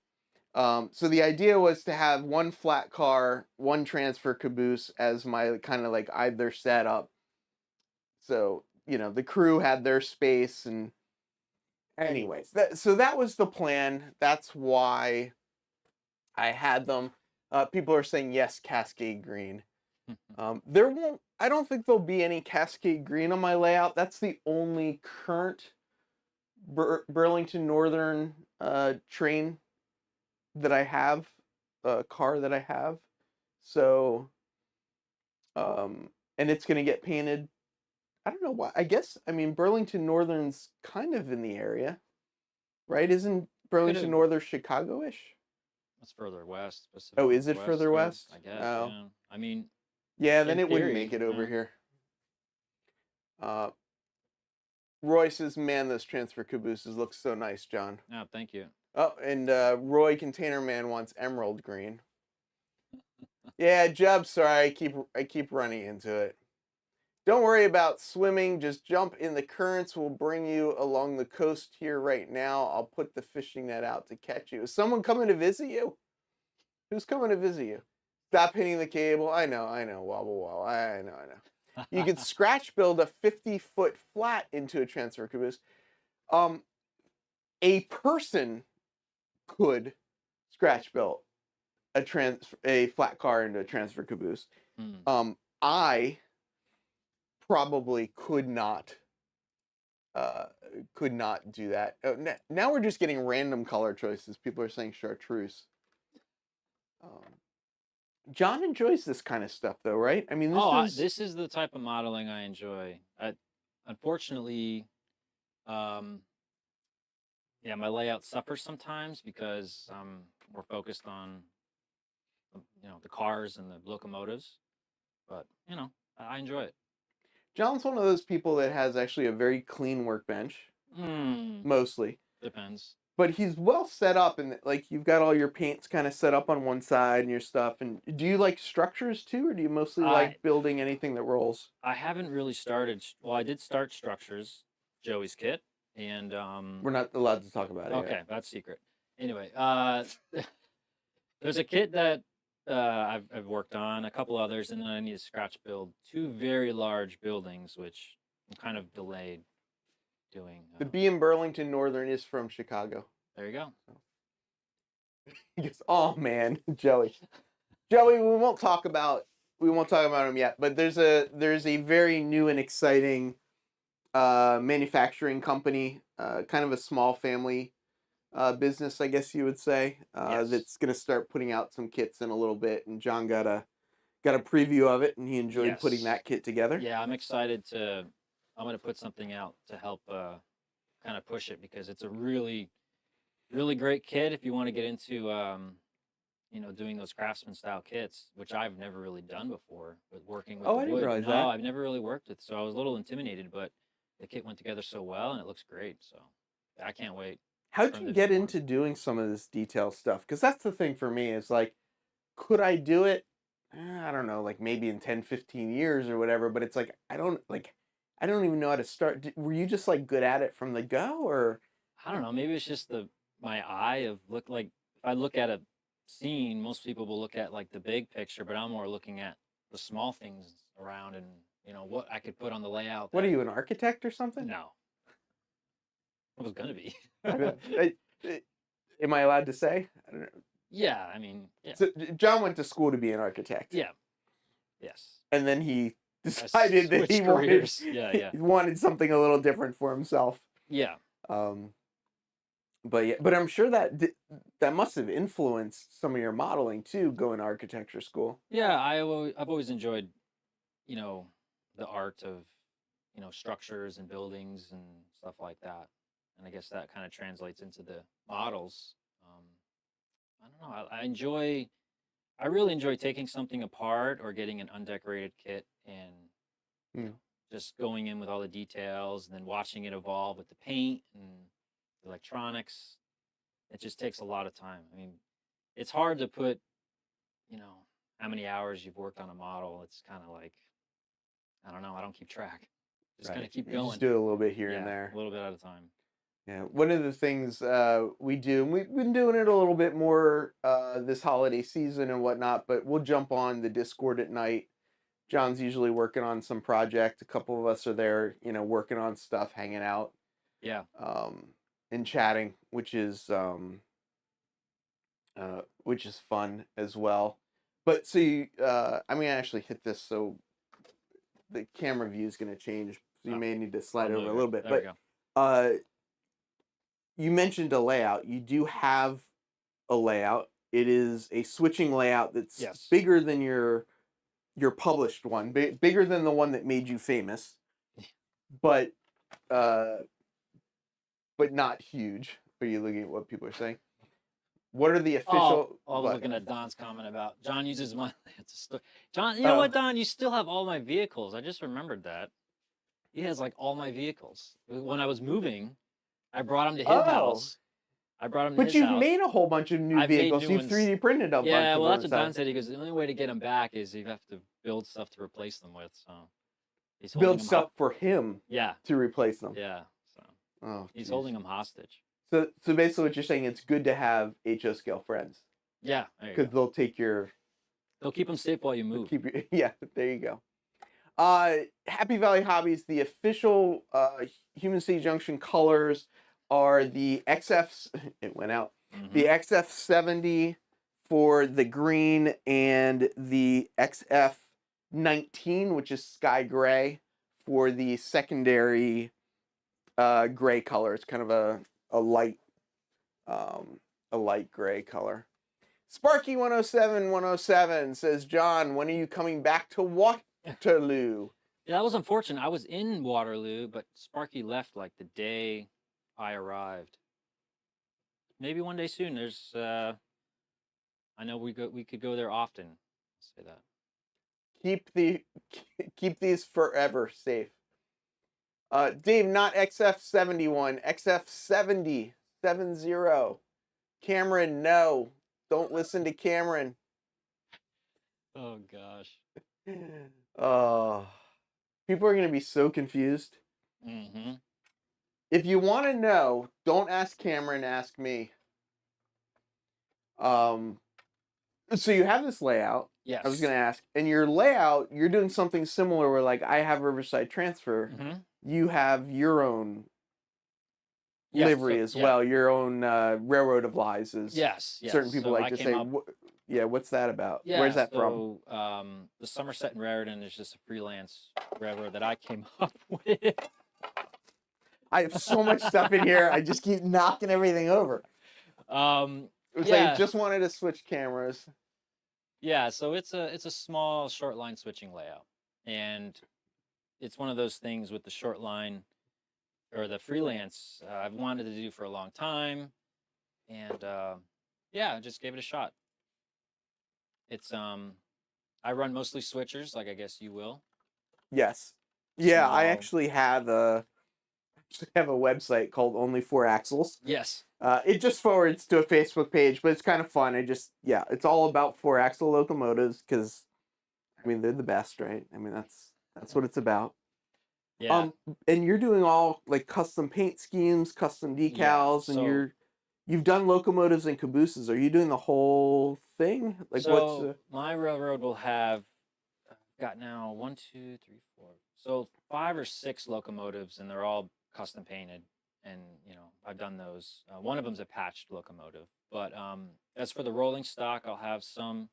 so the idea was to have one flat car, one transfer caboose as my kind of like either setup. So, the crew had their space, and anyways, so that was the plan. That's why I had them. People are saying yes, Cascade Green. I don't think there'll be any Cascade Green on my layout. That's the only current Burlington Northern train that I have, car that I have. So, and it's going to get painted. I don't know why. I mean, Burlington Northern's kind of in the area, right? Isn't Burlington Northern Chicago-ish? That's further west. Oh, is it further west? I guess. Oh. Yeah. I mean, yeah, then it wouldn't theory, make it over here. Roy says, "Man, those transfer cabooses look so nice, John." Oh, thank you. Oh, and Roy Container Man wants emerald green. Yeah, Jeb, sorry, I keep running into it. Don't worry about swimming, just jump in the currents. Will bring you along the coast here right now. I'll put the fishing net out to catch you. Is someone coming to visit you? Who's coming to visit you? Stop hitting the cable. I know, wobble wobble. I know. You can scratch build a 50-foot flat into a transfer caboose. Um, a person could scratch build a flat car into a transfer caboose. Hmm. I probably uh, could not do that. Now we're just getting random color choices. People are saying chartreuse. Um, John enjoys this kind of stuff, though, right? I mean, this Oh, is this is the type of modeling I enjoy. Unfortunately, um, yeah, my layout suffers sometimes because we're focused on the cars and the locomotives. But I enjoy it. John's one of those people that has actually a very clean workbench, Hmm. mostly, Depends. but he's well set up, and like you've got all your paints kind of set up on one side and your stuff. And do you like structures too, or do you mostly I like building anything that rolls? I haven't really started. Well, I did start structures, Joey's kit, and We're not allowed to talk about it yet. okay, that's secret. Anyway, there's a kit that I've worked on, a couple others, and then I need to scratch build two very large buildings, which I'm kind of delayed doing. The B in Burlington Northern is from Chicago. There you go. He goes, "Oh man, Joey, Joey, we won't talk about him yet. But there's a very new and exciting manufacturing company, kind of a small family business, I guess you would say, Yes. that's gonna start putting out some kits in a little bit. And John got a preview of it, and he enjoyed putting Yes. that kit together. Yeah, I'm excited to. I'm going to put something out to help kind of push it because it's a really, really great kit if you want to get into doing those craftsman style kits, which I've never really done before with working with Oh, the I didn't wood. realize No, that. I've never really worked with, so I was a little intimidated, but the kit went together so well and it looks great. So I can't wait How'd for him you to do get more. into doing some of this detail stuff? Because that's the thing for me is like, could I do it? I don't know, like maybe in 10, 15 years or whatever, but it's like I don't even know how to start. Were you just like good at it from the go, or I don't know. Maybe it's just the my eye of look like if I look at a scene, most people will look at like the big picture, but I'm more looking at the small things around and what I could put on the layout what are that you, an architect or something? no, I was gonna be. But, I- am I allowed to say? I don't know. Yeah, I mean, yeah, So John went to school to be an architect, yeah, yes. and then he I decided that he switched wanted careers. Yeah, he yeah, wanted something a little different for himself. yeah, Um, but yeah, but I'm sure that must have influenced some of your modeling too, going to architecture school. yeah. I've always enjoyed you know the art of structures and buildings and stuff like that, and I guess that kind of translates into the models. Um, I don't know. I really enjoy taking something apart or getting an undecorated kit and you Hmm. know just going in with all the details and then watching it evolve with the paint and the electronics. It just takes a lot of time. I mean, it's hard to put you know how many hours you've worked on a model. It's kind of like I don't know. I don't keep track. Just kind Right. of keep You just going. do it a little bit here and Yeah, a there. little bit at a time. Yeah. One of the things we do, and we've been doing it a little bit more this holiday season and whatnot, but we'll jump on the Discord at night. John's usually working on some project. A couple of us are there, working on stuff, hanging out, Yeah. um, and chatting, which is fun as well. But see, I'm gonna actually hit this so the camera view is gonna change. So you Oh, may need to I'll slide over move a it. little bit. There we But go. uh, you mentioned a layout. You do have a layout. It is a switching layout that's Yes. bigger than your published one, bigger than the one that made you famous, but uh, but not huge. Are you looking at what people are saying? What are the Oh, official? I was What? looking at Don's comment about John uses my. It's a story. John, you know Oh, what, Don? You still have all my vehicles. I just remembered that. He has like all my vehicles. When I was moving, I brought him to his oh, house. I brought him to But his you've house. made a whole bunch of new I've made vehicles. new You've ones. 3D printed a bunch Yeah, of well, them. that's what Don said. He goes, the only way to get them back is you have to build stuff to replace them with. So he's holding Build them. stuff for him Yeah, to replace them. yeah. So Oh, he's jeez. holding them hostage. So basically, what you're saying, it's good to have HO scale friends Yeah, there you because go. they'll take your They'll keep them safe while you move. keep your yeah. There you go. Happy Valley Hobbies, the official Human City Junction colors are the XF. It went out. The XF70 for the green and the XF19, which is sky gray, for the secondary gray color. It's kind of a light gray color. Sparky 107 says, John, when are you coming back to Waterloo? Yeah, that was unfortunate. I was in Waterloo, but Sparky left like the day I arrived. Maybe one day soon. There's, I know we could go there often. Let's say that. Keep these forever safe. Dave, not XF71, XF70, 70. Cameron, no. Don't listen to Cameron. Oh gosh. People are going to be so confused. If you want to know, don't ask Cameron, ask me. So you have this layout. Yes. I was going to ask, and your layout, you're doing something similar where, like, I have Riverside Transfer. You have your own livery as well, your own Railroad of Lies, as certain people like to say. What's that about? Yeah, Where's that from? The Somerset and Raritan is just a freelance railroad that I came up with. I have so much stuff in here. I just keep knocking everything over. It's like I just wanted to switch cameras. Yeah, so it's a small short line switching layout, and it's one of those things with the short line or the freelance I've wanted to do for a long time, and yeah, just gave it a shot. It's I run mostly switchers, like I guess you will. Yes. Yeah, I actually have a website called Only 4 Axles. Yes. It just forwards to a Facebook page, but it's kind of fun. It's all about 4-axle locomotives because, I mean, they're the best, right? I mean, that's what it's about. Yeah. And you're doing all like custom paint schemes, custom decals, and you've done locomotives and cabooses. Are you doing the whole thing? Like, so my railroad will have got now 1, 2, 3, 4, so 5 or 6 locomotives, and they're all custom painted. And I've done those. One of them's a patched locomotive, but as for the rolling stock, I'll have some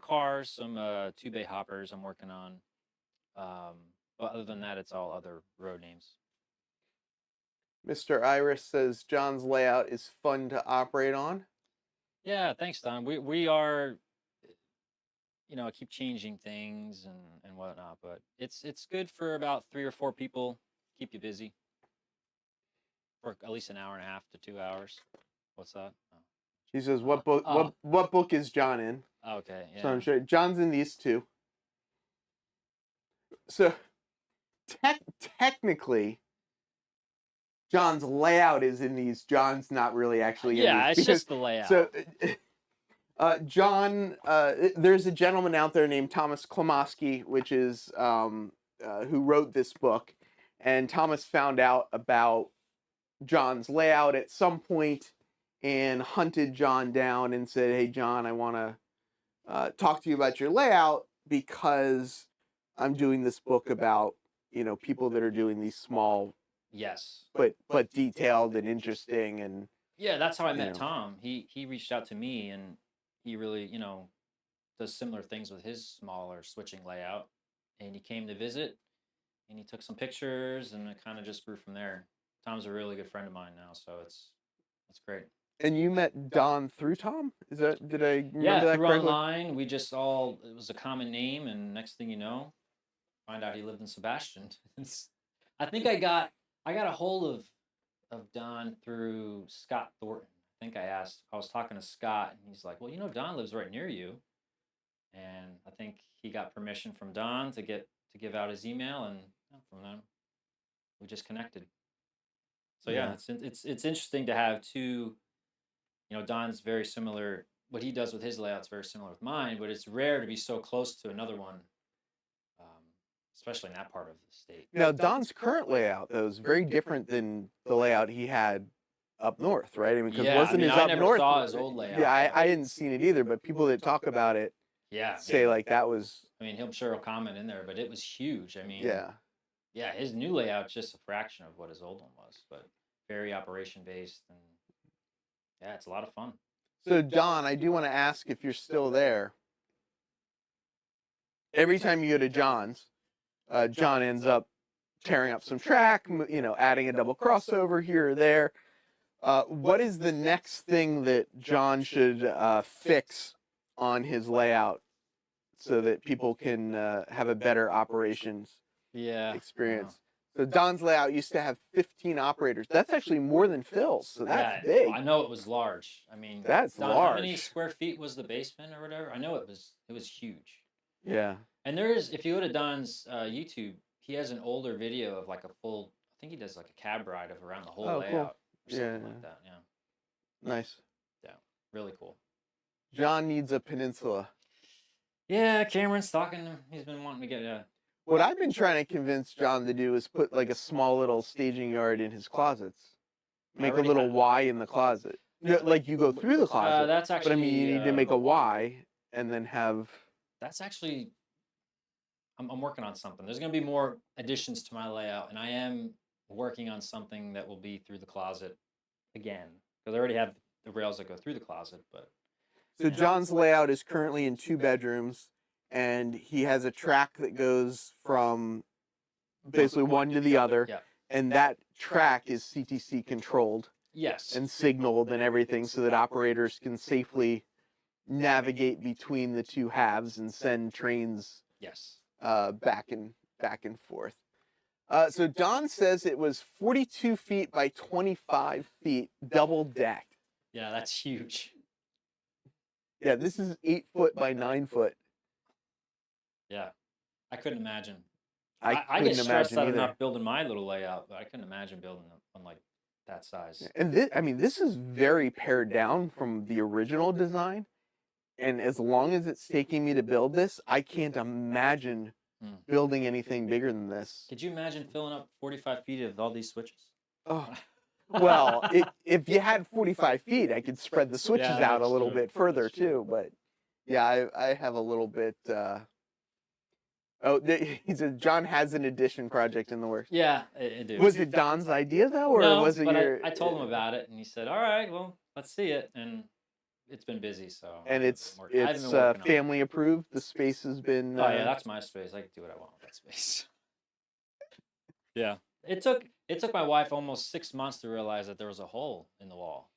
cars, some 2-bay hoppers I'm working on. But other than that, it's all other road names. Mr. Iris says John's layout is fun to operate on. Yeah, thanks, Don. We are, I keep changing things and whatnot, but it's good for about 3 or 4 people. Keep you busy for at least an hour and a half to 2 hours. What's that? Oh. She says, "What book? What book is John in?" Okay, yeah. So I'm sure John's in these 2. So technically, John's layout is in these. John's not really actually in these. Yeah, it's just the layout. So, John, there's a gentleman out there named Thomas Klomoski, which is who wrote this book, and Thomas found out about John's layout at some point and hunted John down and said, "Hey, John, I want to talk to you about your layout because I'm doing this book about people that are doing these small, but detailed and interesting." And yeah, that's how I met Tom. He reached out to me, and he really does similar things with his smaller switching layout, and he came to visit, and he took some pictures, and it kind of just grew from there. Tom's a really good friend of mine now, so it's great. And you met Don through Tom? Did I remember that through correctly? online. We just it was a common name, and next thing you know, find out he lived in Sebastian. I think I got a hold of Don through Scott Thornton. I think I was talking to Scott, and he's like, "Well, Don lives right near you," and I think he got permission from Don to give out his email, and from then we just connected. So yeah, it's interesting to have 2 You know, Don's very similar. What he does with his layout's very similar with mine, but it's rare to be so close to another one, um, especially in that part of the state. Now, Don's current layout, though, is very different than the layout he had up north, right? I mean, because Yeah, I wasn't mean, his I up never north? saw his old layout. Yeah, but I hadn't seen it either, but people that talk about it yeah, say man. like that was, I mean, I'm sure he'll comment in there, but it was huge. I mean, yeah. yeah, his new layout's just a fraction of what his old one was, but very operation based, and yeah, it's a lot of fun. So, Don, I do want to ask if you're still there. Every time you go to John's, John ends up tearing up some track, adding a double crossover here or there. What is the next thing that John should fix on his layout so that people can have a better operations Yeah, experience? So Don's layout used to have 15 operators. That's actually more than Phil's, so that's big. I know it was large. I mean, That's Don, large. how many square feet was the basement or whatever? I know it was huge. Yeah. And there is, if you go to Don's YouTube, he has an older video of like a full. I think he does like a cab ride of around the whole Oh, layout cool. or something Yeah. like that. Yeah, Nice. yeah, really cool. John needs a peninsula. Yeah, Cameron's talking. He's been wanting to get a. What I've been trying to convince John to do is put like a small little staging yard in his closets. Make a already little have- Y in the closet. Like you go through the closet. That's But I mean, you actually, need to make a Y and then have. That's actually. I'm working on something. There's going to be more additions to my layout, and I am working on something that will be through the closet again, because I already have the rails that go through the closet. But So John's layout is currently in 2 bedrooms, and he has a track that goes from basically one to the other, yeah, and that track is CTC controlled yes, and signaled and everything so that operators can safely navigate between the 2 halves and send trains yes, back and forth. So Don says it was 42 feet by 25 feet, double decked. yeah. That's huge. Yeah, this is 8 foot by 9 foot. Yeah, I couldn't imagine. I I couldn't get stressed imagine out either. enough building my little layout, but I couldn't imagine building one like that size. And this, I mean, this is very pared down from the original design. And as long as it's taking me to build this, I can't imagine building anything bigger than this. Could you imagine filling up 45 feet of all these switches? Oh, well, if you had 45 feet, I could spread the switches Yeah, out a that's little true. bit further That's true. too. But yeah, I have a little bit. He said John has an addition project in the works. Yeah, I do. Was it Don's idea though, or No, was it but your? I told him about it, and he said, "All right, well, let's see it." And it's been busy, so. And I it's haven't been working on it. family approved. The space has been. Oh yeah, that's my space. I can do what I want with that space. Yeah, it took my wife almost 6 months to realize that there was a hole in the wall.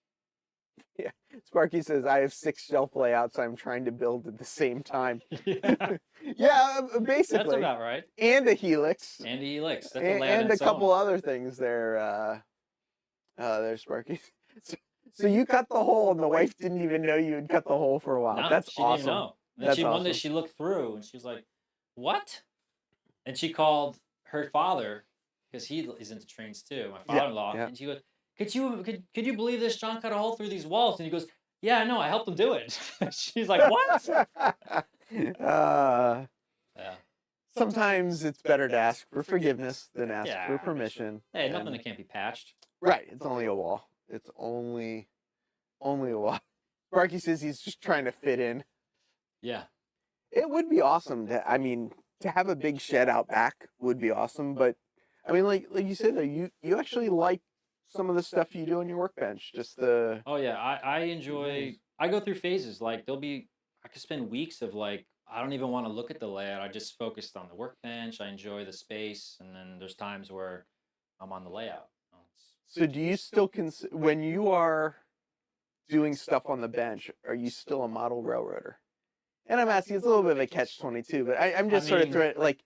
Yeah. Sparky says I have 6 shelf layouts I'm trying to build at the same time. Yeah, Yeah, basically. that's about right. And a helix. And a helix. That's a layout And in a its couple own. other things there. There's Sparky. So you cut the hole, and the wife didn't even know you had cut the hole for a while. No, That's she didn't awesome. even know. And then That's one day awesome. she looked through and she was like, "What?" And she called her father because he is into trains too. My father-in-law, yeah. and she goes, "Could you believe this? John cut a hole through these walls." And he goes, "Yeah, I know. I helped him do it." She's like, "What?" Yeah. Sometimes it's better to ask for forgiveness than ask Yeah. for permission. Hey, nothing that can't be patched. Right, it's only a wall. It's only a wall. Sparky says he's just trying to fit in. Yeah. It would be awesome to have a big shed out back would be awesome, but I mean like you said though, you actually like some of the stuff you do on your workbench, just the Oh yeah, I enjoy. I go through phases. Like I could spend weeks of like I don't even want to look at the layout. I just focused on the workbench. I enjoy the space, and then there's times where I'm on the layout. So do you still when you are doing stuff on the bench, are you still a model railroader? And I'm asking, it's a little bit of a catch-22, but I'm just sort of throwing like,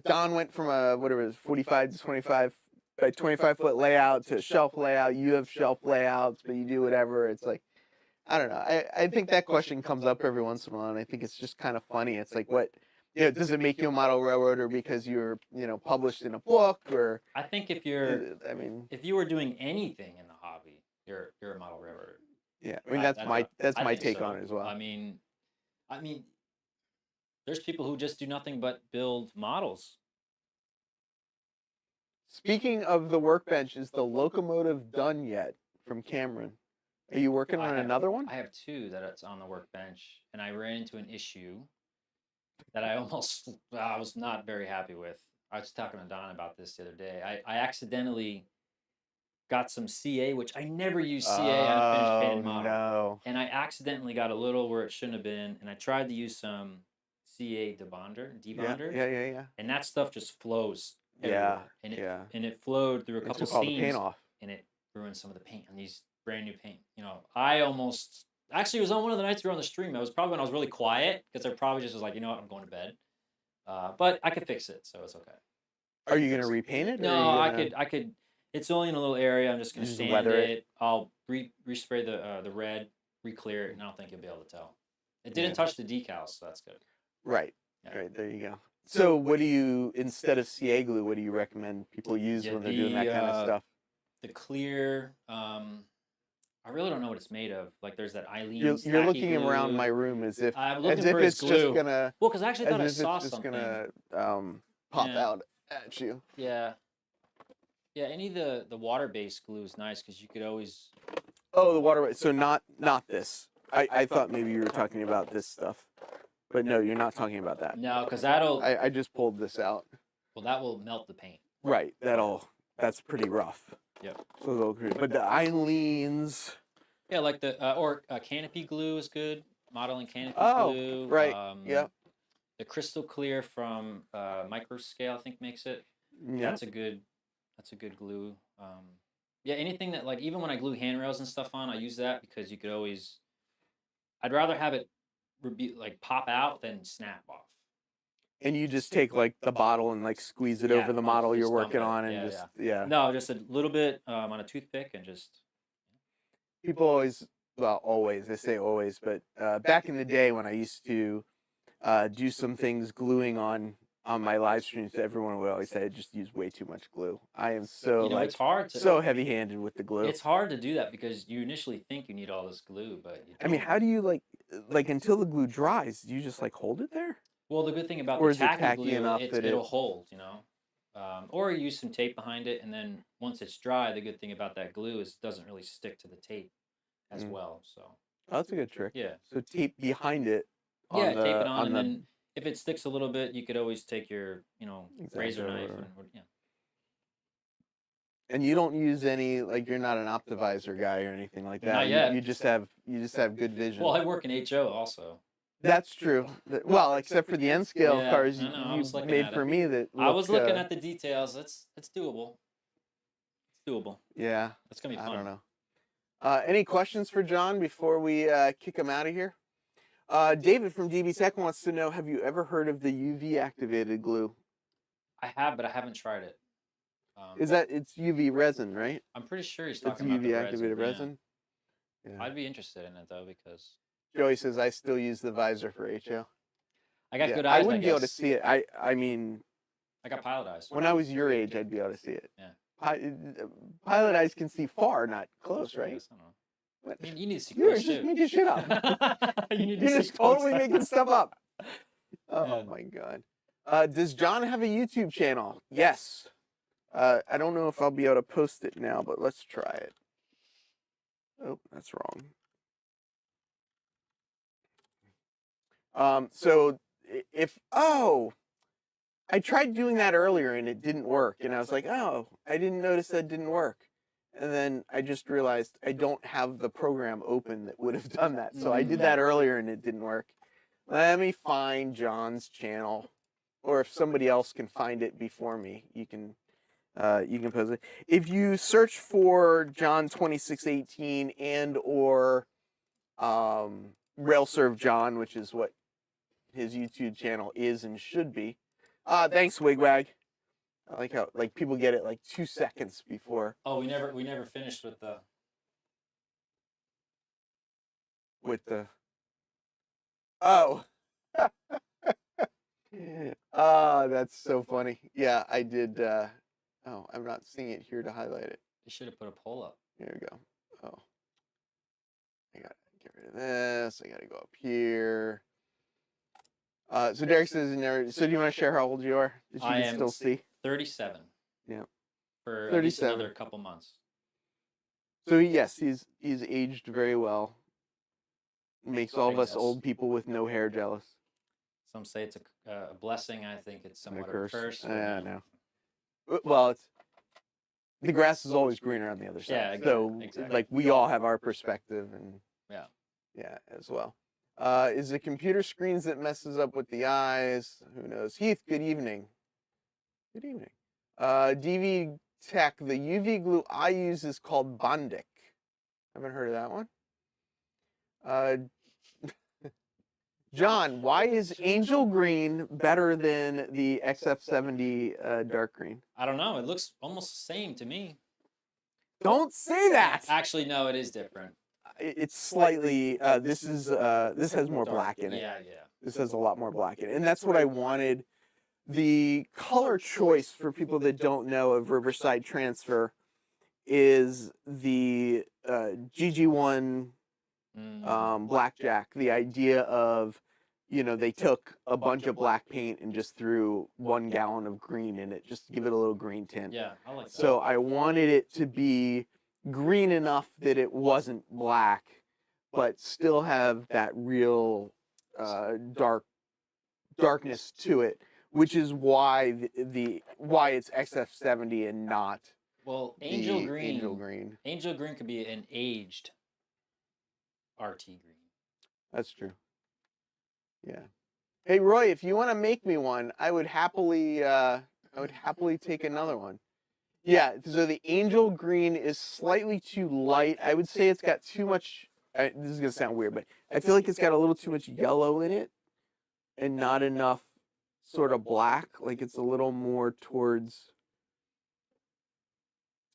Don went from a 45 to 25 by 25 foot layout to shelf layout. You have shelf layouts, but you do whatever. It's like, I don't know. I think that question comes up every once in a while, and I think it's just kind of funny. It's like, what, does it make you a model railroader because you're, published in a book, or? I think if you were doing anything in the hobby, you're a model railroader. Yeah, I mean I don't. that's I my think take so. on it as well. I mean, there's people who just do nothing but build models. Speaking of the workbench, is the locomotive done yet from Cameron? Are you working on another one? I have two that it's on the workbench, and I ran into an issue that I almost I was not very happy with. I was talking to Don about this the other day. I accidentally got some CA, which I never use CA on a finished Oh painted model. no. And I accidentally got a little where it shouldn't have been, and I tried to use some CA debonder, Yeah. and that stuff just flows Yeah, everywhere. And yeah. it flowed through a It couple took all the paint seams, off. and it ruined some of the paint on these brand new paint. You know, I almost actually it was on one of the nights we were on the stream. It was probably when I was really quiet because I probably just was like, you know what, I'm going to bed. But I could fix it, so it's okay. Are you gonna repaint it? Or No, are you I gonna could. It's only in a little area. I'm just gonna just sand weather it? it. I'll respray the red, re-clear it, and I don't think you'll be able to tell. It didn't Yeah. touch the decals, so that's good. Right. Yeah. Right, there you go. So what do you, instead of CA glue, what do you recommend people use when they're doing that kind of stuff? The clear. I really don't know what it's made of. Like there's that Eileen. You're Stacky looking glue. around my room as if I'm looking for it's his glue. just gonna Well, because I actually thought I as if saw it's just something. gonna pop Yeah. out at you. Yeah. Yeah, any of the water-based glue is nice because you could always. Oh, the water. So not this. I thought maybe you were talking about this stuff, but no, you're not talking about that. No, because that'll. I just pulled this out. Well, that will melt the paint. Right. That's pretty rough. Yep. So they'll agree. But the Eileen's. Yeah, like the canopy glue is good. Modeling canopy Oh, glue. right. Yep. The crystal clear from Microscale, I think, makes it. Yeah. That's a good glue. Yeah, anything that like even when I glue handrails and stuff on, I use that because you could always. I'd rather have it like pop out than snap off. And you just take like the bottle and like squeeze it Yeah, over the I'll model just you're dump working it. on and Yeah, just yeah. No, just a little bit on a toothpick and just. People always, well, always, I say always, but back in the day when I used to do some things gluing on my live streams, everyone would always say I just use way too much glue. I am so It's hard to. so heavy-handed with the glue. It's hard to do that because you initially think you need all this glue, but you I mean, don't. how do you like until the glue dries? Do you just like hold it there? Well, the good thing about Or the is it tacky tacky glue, enough that it'll hold, or you use some tape behind it, and then once it's dry, the good thing about that glue is it doesn't really stick to the tape as well. So Oh, that's a good trick. yeah, So tape behind it. yeah, On tape it the, on, and the, then if it sticks a little bit, you could always take your razor knife and yeah. And you don't use any like you're not an Optivisor guy or anything like that. Not yet. You just have good vision. Well, I work in HO also. That's true. Well, except for the N scale Yeah, cars I know, I you was looking made at for it. me that I was look, looking at the details. It's doable. It's doable. Yeah. It's gonna be fun. I don't know. Any questions for John before we kick him out of here? David from DB Tech wants to know: have you ever heard of the UV activated glue? I have, but I haven't tried it. It's UV resin, right? I'm pretty sure he's It's talking about the UV activated resin. Yeah. I'd be interested in it though because Joey says I still use the visor for HO. I got good eyes. I wouldn't be able to see it. I mean, I got pilot eyes. When I was your age, I'd be able to see it. Yeah. Pilot eyes can see far, not close, right? I don't know. What? You need to see You're close just too. making shit up. You're just totally making stuff up. Oh Yeah. my god. Does John have a YouTube channel? Yes. I don't know if I'll be able to post it now, but let's try it. Oh, that's wrong. So I tried doing that earlier and it didn't work. And I was like, oh, I didn't notice that didn't work. And then I just realized I don't have the program open that would have done that. So I did that earlier and it didn't work. Let me find John's channel. Or if somebody else can find it before me, you can post it. If you search for John 2618 and or Railserve John, which is what his YouTube channel is and should be. Thanks, Wigwag. I like how people get it 2 seconds before. Oh, we never finished with the. Oh. Oh, that's so funny. Yeah, I did. Oh, I'm not seeing it here to highlight it. You should have put a poll up. Here we go. Oh. I gotta get rid of this. I gotta go up here. So Derek says, so do you want to share how old you are? That you I can am still see? 37. Yeah. For at least 37. another couple months. So yes, he's aged very well. Makes all of us Yes. old people with no hair jealous. Some say it's a blessing. I think it's And somewhat of a curse. But, I you know. know. Well, it's the grass is always greener on the other side. Yeah, exactly. So Exactly. like we all have our perspective and Yeah. as well. Is it computer screens that messes up with the eyes? Who knows? Heath, good evening. Good evening. DV Tech, the UV glue I use is called Bondic. Haven't heard of that one. John, why is Angel Green better than the XF70 dark green? I don't know. It looks almost the same to me. Don't say that. Actually, no, it is different. It's slightly. This has more black in it. Yeah. This has a lot more black in it, and that's what I wanted. The color choice for people that don't know of Riverside Transfer is the GG1 blackjack. The idea of, they took a bunch of black paint and just threw 1 gallon of green in it, just to give it a little green tint. Yeah, I like that. So I wanted it to be green enough that it wasn't black, but still have that real darkness to it, which is why why it's XF70 and not Angel Green. Angel Green. Angel Green could be an aged RT green. That's true. Yeah. Hey Roy, if you want to make me one, I would happily take another one. Yeah, so the Angel Green is slightly too light. I would say it's got too much. This is gonna sound weird, but I feel like it's got a little too much yellow in it, and not enough sort of black. Like it's a little more towards.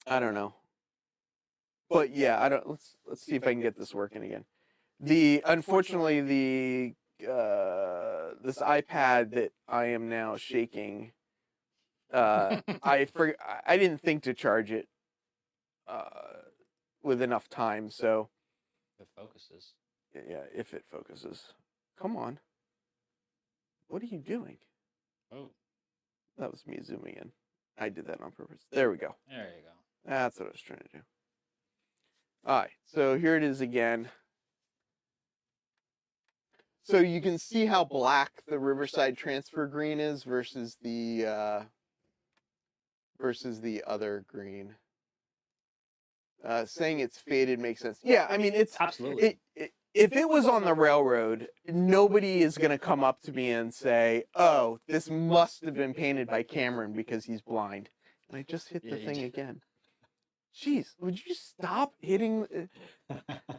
I don't know. But yeah, I don't. Let's see if I can get this working again. Unfortunately this iPad that I am now shaking. I didn't think to charge it with enough time, so It focuses. yeah, if it focuses. Come on. What are you doing? Oh. That was me zooming in. I did that on purpose. There we go. There you go. That's what I was trying to do. All right, so here it is again. So you can see how black the Riverside Transfer green is versus the other green. Saying it's faded makes sense. Yeah, I mean it's absolutely. If it was on the railroad, nobody is going to come up to me and say, "Oh, this must have been painted by Cameron because he's blind." And I just hit the thing again. Jeez, would you stop hitting?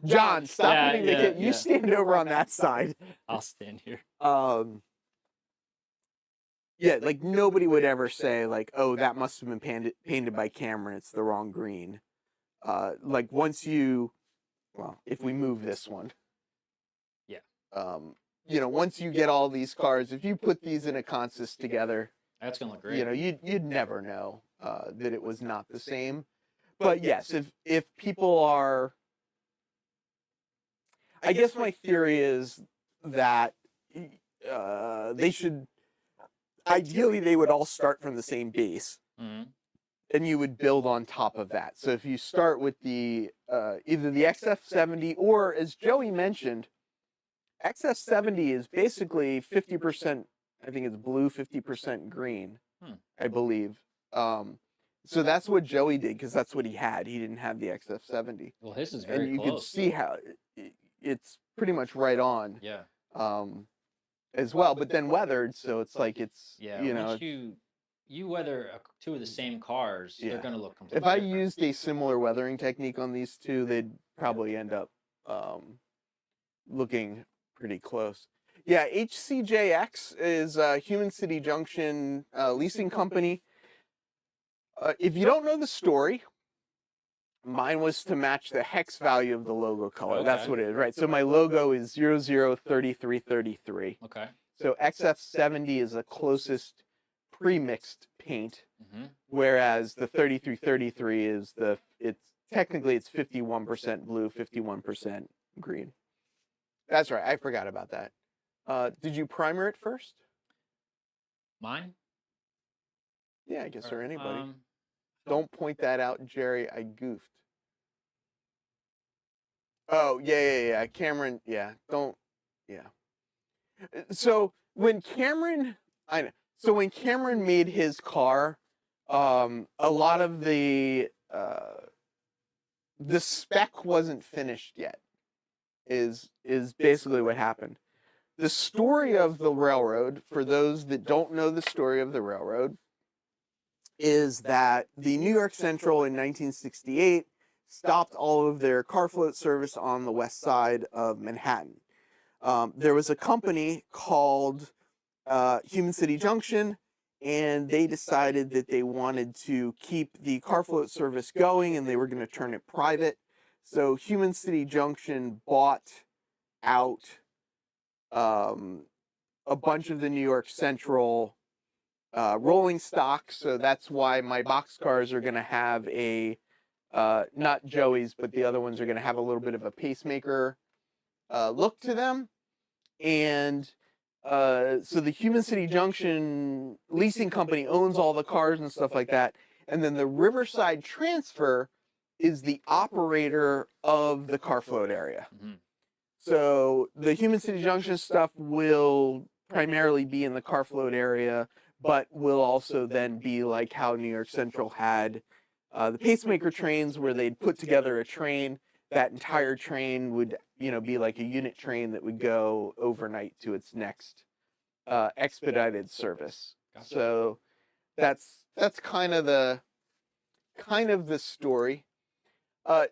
John, stop hitting the kid. You stand over on that side. I'll stand here. Yeah, like nobody would ever say like, "Oh, that must have been painted by Cameron. It's the wrong green." Like once if we move this one, once you get all these cars, if you put these in a consist together, that's gonna look great. You'd never know that it was not the same. But yes, if people are, I guess my theory is that they should, ideally they would all start from the same base. Mm-hmm. And you would build on top of that. So if you start with the either the XF70 or, as Joey mentioned, XF70 is basically 50%. I think it's blue, 50% green. I believe. So that's what Joey did because that's what he had. He didn't have the XF70. Well, his is very close. And you can see how it's pretty much right on. Yeah. As well, but then weathered, so it's like it's once you weather two of the same cars, they're going to look completely If I different. used a similar weathering technique on these two, they'd probably end up looking pretty close. Yeah, HCJX is Human City Junction leasing company. If you don't know the story, mine was to match the hex value of the logo color. Okay. That's what it is, right? So my logo is 003333. Okay. So XF70 is the closest pre-mixed paint, whereas the 3333 is it's technically 51% blue, 51% green. That's right. I forgot about that. Did you primer it first? Mine? Yeah, I guess, or anybody. Um, Don't point that out, Jerry. I goofed. Oh, yeah. Cameron, yeah. Don't, yeah. So when Cameron, I know. So when Cameron made his car, a lot of the spec wasn't finished yet. Is basically what happened. The story of the railroad, for those that don't know the story of the railroad, is that the New York Central in 1968 stopped all of their car float service on the west side of Manhattan. There was a company called Human City Junction, and they decided that they wanted to keep the car float service going and they were going to turn it private. So Human City Junction bought out a bunch of the New York Central rolling stock. So that's why my box cars are going to have a, not Joey's, but the other ones are going to have a little bit of a pacemaker look to them. And so the Human City Junction leasing company owns all the cars and stuff like that. And then the Riverside Transfer is the operator of the car float area. mhm. So the Human City Junction stuff will primarily be in the car float area, but will also then be like how New York Central had the pacemaker trains, where they'd put together a train. That entire train would, be like a unit train that would go overnight to its next expedited service. Gotcha. So that's kind of the story.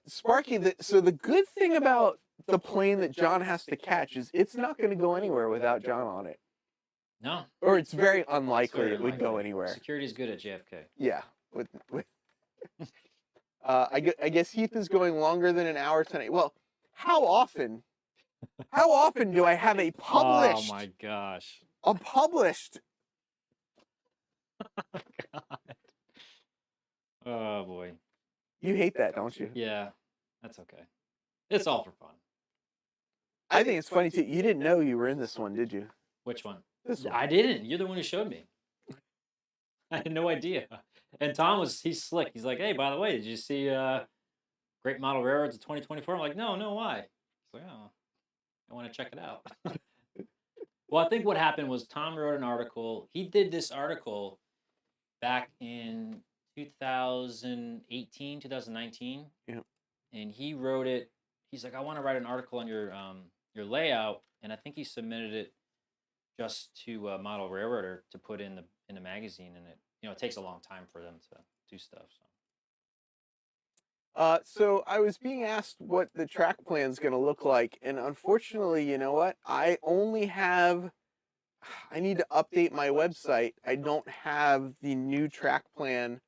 Sparky, so the good thing about the plane that John has to catch is it's not going to go anywhere without John on it. No. Or it's very It's unlikely very it would go unlikely. anywhere. Security's good at JFK. Yeah. I guess Heath is going longer than an hour tonight. Well, how often do I have a Oh my gosh. published? God. Oh boy. You hate that, don't you? Yeah, that's okay. It's all for fun. I think it's funny too. You didn't know you were in this one, did you? Which one? This one. I didn't. You're the one who showed me. I had no idea. And Tom he's slick. He's like, hey, by the way, did you see Great Model Railroads of 2024? I'm like, no, why? He's like, oh, I want to check it out. Well, I think what happened was Tom wrote an article. He did this article back in 2018, 2019. Yeah. And he wrote it. He's like, I want to write an article on your layout, and I think he submitted it just to Model Railroader to put in the magazine, and it takes a long time for them to do stuff. So I was being asked what the track plan is going to look like, and unfortunately, you know what? I need to update my website. I don't have the new track plan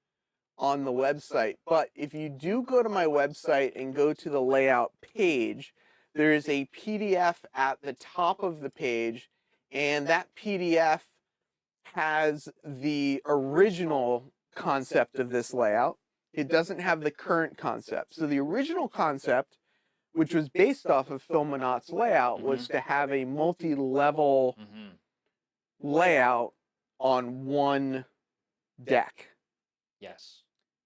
on the website, but if you do go to my website and go to the layout page, there is a PDF at the top of the page, and that PDF has the original concept of this layout. It doesn't have the current concept. So the original concept, which was based off of Phil Monot's layout, was to have a multi-level layout on one deck. Yes.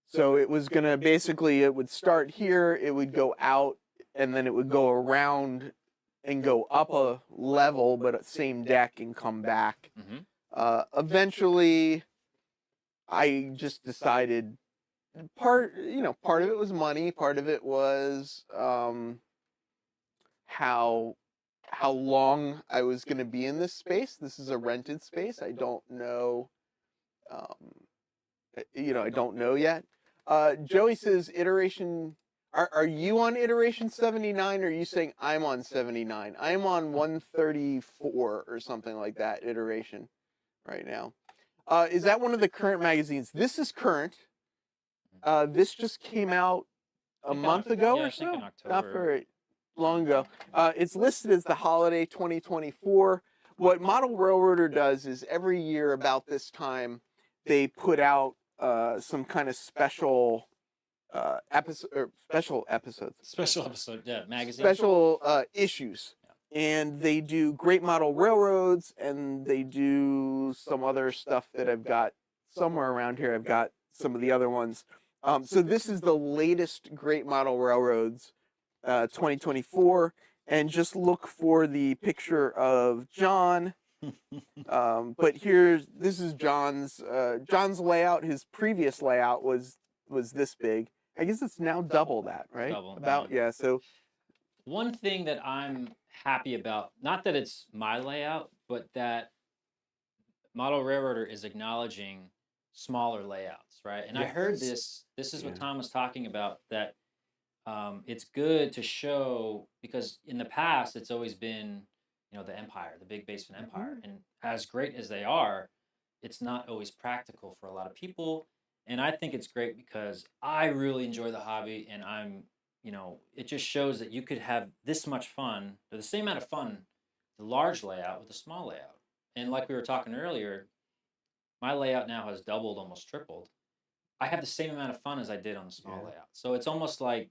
So it was going to basically, it would start here, it would go out, and then it would go around and go up a level, but same deck, and come back. Eventually, I just decided part of it was money, part of it was how long I was going to be in this space. This is a rented space. I don't know. I don't know yet. Joey says iteration. Are you on iteration 79, or are you saying I'm on 79? I'm on 134 or something like that iteration right now. Is that one of the current magazines? This is current. This just came out a month ago or so. Not very long ago. It's listed as the holiday 2024. What Model Railroader does is every year about this time, they put out some kind of special episode or special episodes, Special episode, yeah, magazine. special issues, and they do great model railroads, and they do some other stuff that I've got somewhere around here. I've got some of the other ones. So this is the latest great model railroads, 2024, and just look for the picture of John. But this is John's layout. His previous layout was this big. I guess it's now double that, right? Double, About, yeah. So one thing that I'm happy about, not that it's my layout, but that Model Railroader is acknowledging smaller layouts, right? And I heard Yes. this is what Yeah. Tom was talking about, that it's good to show, because in the past it's always been, the Empire, the big basement Empire. And as great as they are, it's not always practical for a lot of people. And I think it's great because I really enjoy the hobby, and it just shows that you could have this much fun, or the same amount of fun, the large layout with the small layout. And like we were talking earlier, my layout now has doubled, almost tripled. I have the same amount of fun as I did on the small Yeah. layout. So it's almost like,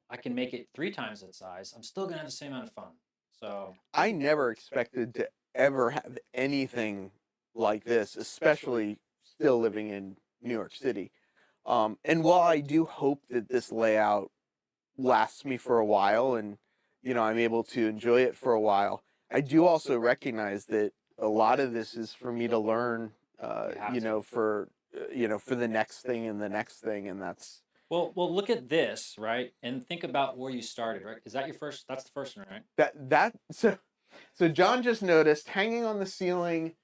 I can make it 3 times that size. I'm still gonna have the same amount of fun. So I never expected to ever have anything like this, especially still living in New York City. And while I do hope that this layout lasts me for a while, and I'm able to enjoy it for a while, I do also recognize that a lot of this is for me to learn, for for the next thing and the next thing, and that's well, look at this, right? And think about where you started, right? Is that your first? That's the first one, right? so John just noticed hanging on the ceiling,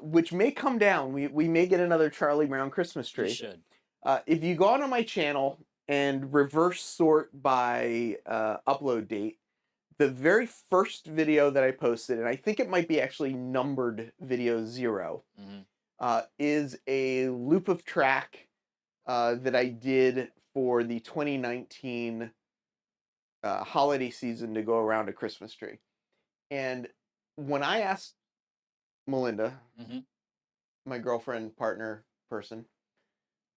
which may come down. We may get another Charlie Brown Christmas You tree. should. If you go onto my channel and reverse sort by upload date, the very first video that I posted, and I think it might be actually numbered video 0, is a loop of track that I did for the 2019 holiday season to go around a Christmas tree. And when I asked Melinda, my girlfriend, partner, person,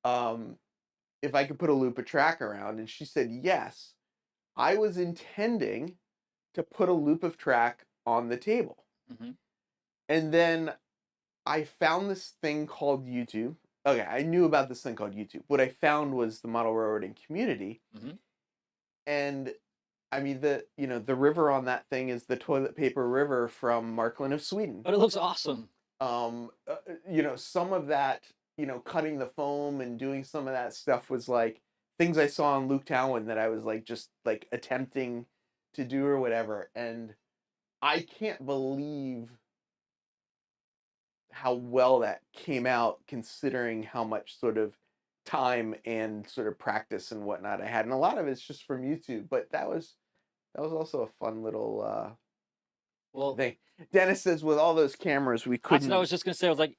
if I could put a loop of track around, and she said yes, I was intending to put a loop of track on the table. And then I found this thing called YouTube. Okay, I knew about this thing called YouTube. What I found was the model railroading community. And I mean, the river on that thing is the toilet paper river from Markland of Sweden. But it looks awesome. Some of that, cutting the foam and doing some of that stuff was like things I saw on Luke Towan that I was like just like attempting to do or whatever. And I can't believe how well that came out, considering how much sort of time and sort of practice and whatnot I had. And a lot of it's just from YouTube, but that was also a fun little thing. Dennis says with all those cameras we couldn't. That's what I was just gonna say. I was like,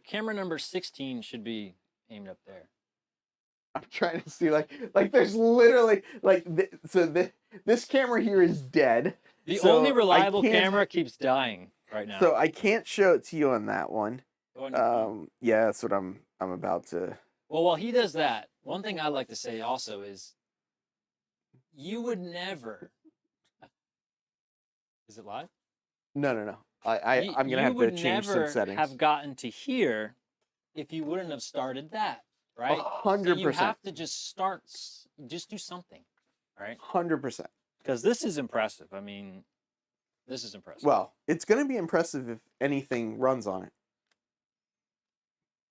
camera number 16 should be aimed up there. I'm trying to see like there's literally like this camera here is dead. The so only reliable camera keeps dying right now. So I can't show it to you on that one. Oh, yeah, that's what I'm about to. Well, while he does that, one thing I like to say also is, you would never. Is it live? No. I'm gonna have to change some settings. You would never have gotten to here if you wouldn't have started that, right? 100%. So you have to just start. Just do something, right? 100%. Because this is impressive. I mean, this is impressive. Well, it's gonna be impressive if anything runs on it,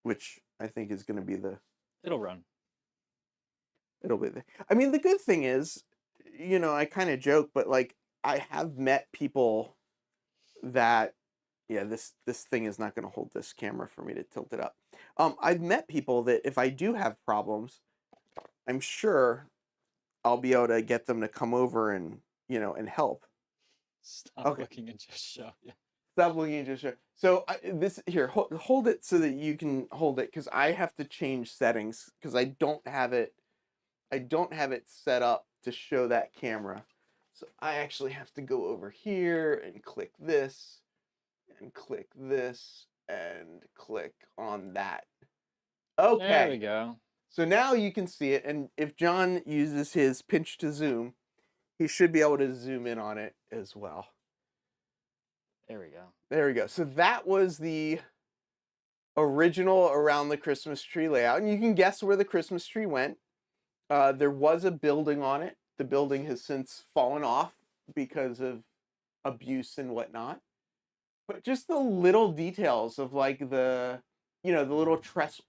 which I think is gonna be It'll run. It'll be I mean, the good thing is, I kind of joke, but like I have met people that, yeah, this thing is not going to hold this camera for me to tilt it up. I've met people that if I do have problems, I'm sure I'll be able to get them to come over and and help. Stop looking and just show. Yeah. Stop looking and just show. So hold it so that you can hold it, because I have to change settings because I don't have it set up to show that camera. So I actually have to go over here and click this and click this and click on that. Okay. There we go. So now you can see it, and if John uses his pinch to zoom, he should be able to zoom in on it as well. There we go. There we go. So that was the original Around the Christmas Tree layout, and you can guess where the Christmas tree went. There was a building on it. The building has since fallen off because of abuse and whatnot. But just the little details of like the little trestle.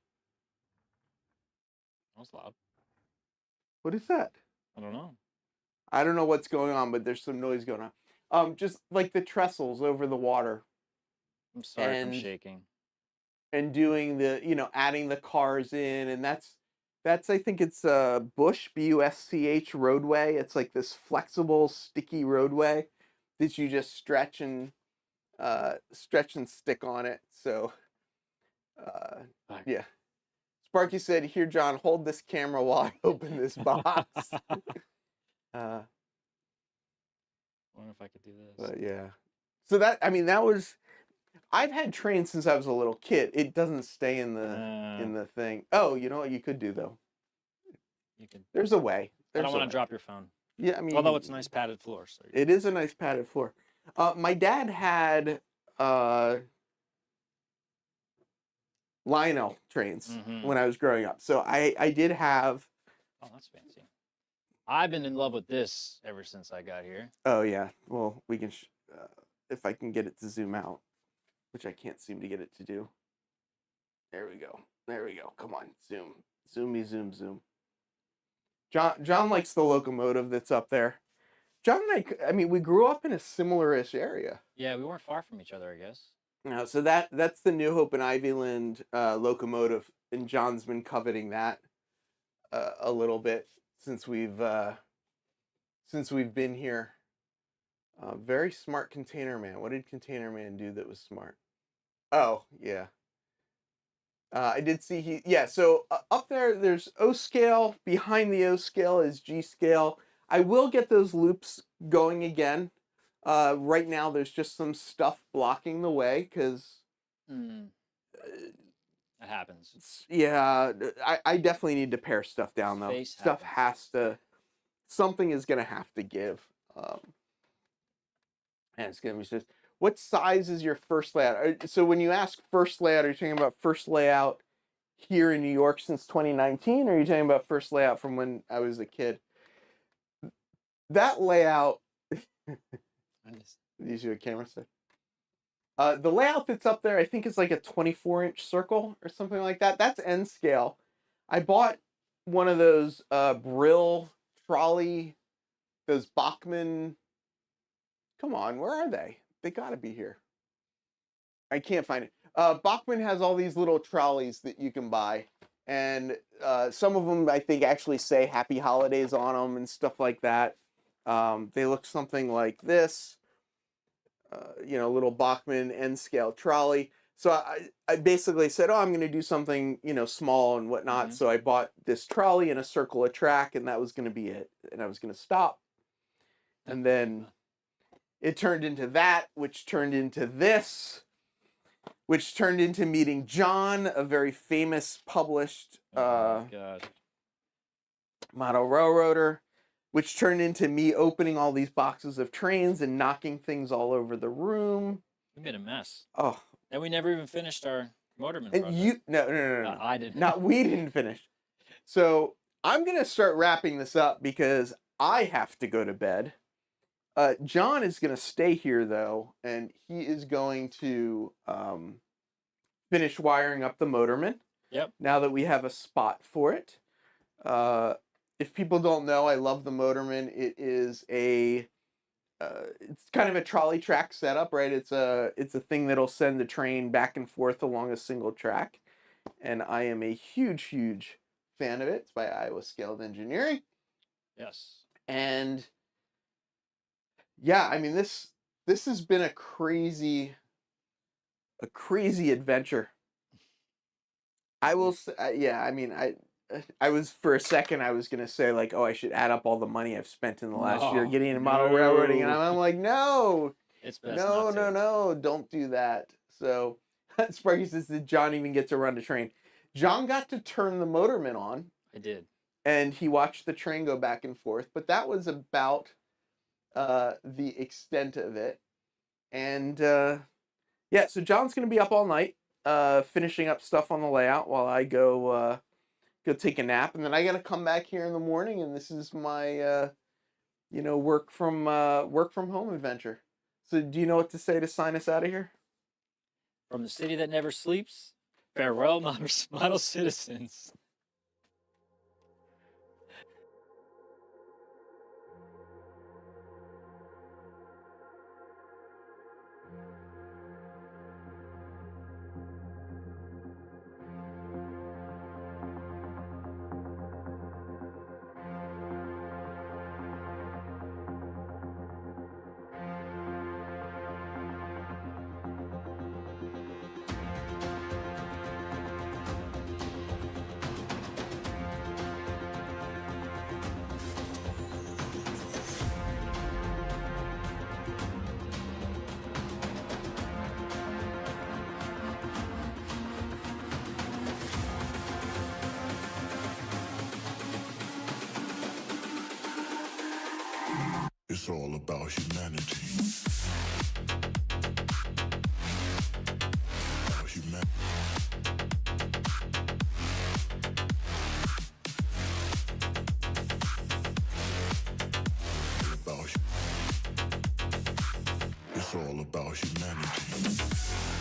That was loud. What is that? I don't know. I don't know what's going on, but there's some noise going on. Just like the trestles over the water. I'm sorry if I'm And- shaking. And doing the, adding the cars in, and that's I think it's a Bush, BUSCH roadway. It's like this flexible, sticky roadway that you just stretch and stick on it. So, yeah. Sparky said, "Here, John, hold this camera while I open this box." I wonder if I could do this. But yeah. So that was. I've had trains since I was a little kid. It doesn't stay in the thing. Oh, you know what you could do though? You can. There's a way. I don't want to drop your phone. Yeah, I mean. Although it's a nice padded floor. So It is a nice padded floor. My dad had Lionel trains when I was growing up. So I did have. Oh, that's fancy. I've been in love with this ever since I got here. Oh yeah. Well, we can if I can get it to zoom out, which I can't seem to get it to do. There we go. There we go. Come on, zoom, zoom. John likes the locomotive that's up there. John and I mean, we grew up in a similar-ish area. Yeah, we weren't far from each other, I guess. So that's the New Hope and Ivyland locomotive, and John's been coveting that a little bit since we've been here. Very smart Container Man. What did Container Man do that was smart? Oh yeah. I did see so up there's O scale. Behind the O scale is G scale. I will get those loops going again. Right now there's just some stuff blocking the way because it happens. Yeah, I definitely need to pare stuff down though. Space Stuff happens. has to, something is gonna have to give. And it's gonna be just, what size is your first layout? So when you ask first layout, are you talking about first layout here in New York since 2019, or are you talking about first layout from when I was a kid? That layout. Use your camera set. The layout that's up there, I think it's like a 24-inch circle or something like that. That's N scale. I bought one of those Brill trolley, those Bachmann. Come on, where are they? They gotta be here. I can't find it. Bachmann has all these little trolleys that you can buy, and some of them I think actually say Happy Holidays on them and stuff like that. They look something like this. Little Bachmann N-scale trolley. So I basically said, oh, I'm going to do something, small and whatnot. Mhm. So I bought this trolley and a circle of track, and that was going to be it. And I was going to stop. And then it turned into that, which turned into this, which turned into meeting John, a very famous published Oh my God. model railroader, which turned into me opening all these boxes of trains and knocking things all over the room. We made a mess. Oh, And we never even finished our motorman and project. no. I didn't. We didn't finish. So I'm gonna start wrapping this up because I have to go to bed. John is gonna stay here though, and he is going to finish wiring up the motorman. Yep. Now that we have a spot for it. If people don't know, I love the motorman. It is it's kind of a trolley track setup, right? It's a thing that'll send the train back and forth along a single track, and I am a huge fan of it. It's by Iowa Scaled Engineering, Yes. and yeah, I mean this has been a crazy adventure. I will say, yeah. I mean, I was, for a second, I was going to say, like, oh, I should add up all the money I've spent in the last year No, getting into model railroading. And no. I'm like, no, It's best not to. no, don't do that. So Sparky says, did John even get to run the train? John got to turn the motorman on, I did. and he watched the train go back and forth, but that was about the extent of it. And yeah, so John's gonna be up all night finishing up stuff on the layout while I go take a nap, and then I gotta come back here in the morning, and this is my work from home adventure. So do you know what to say to sign us out of here? From the city that never sleeps, farewell, model citizens. It's all about humanity. About humanity. It's all about humanity.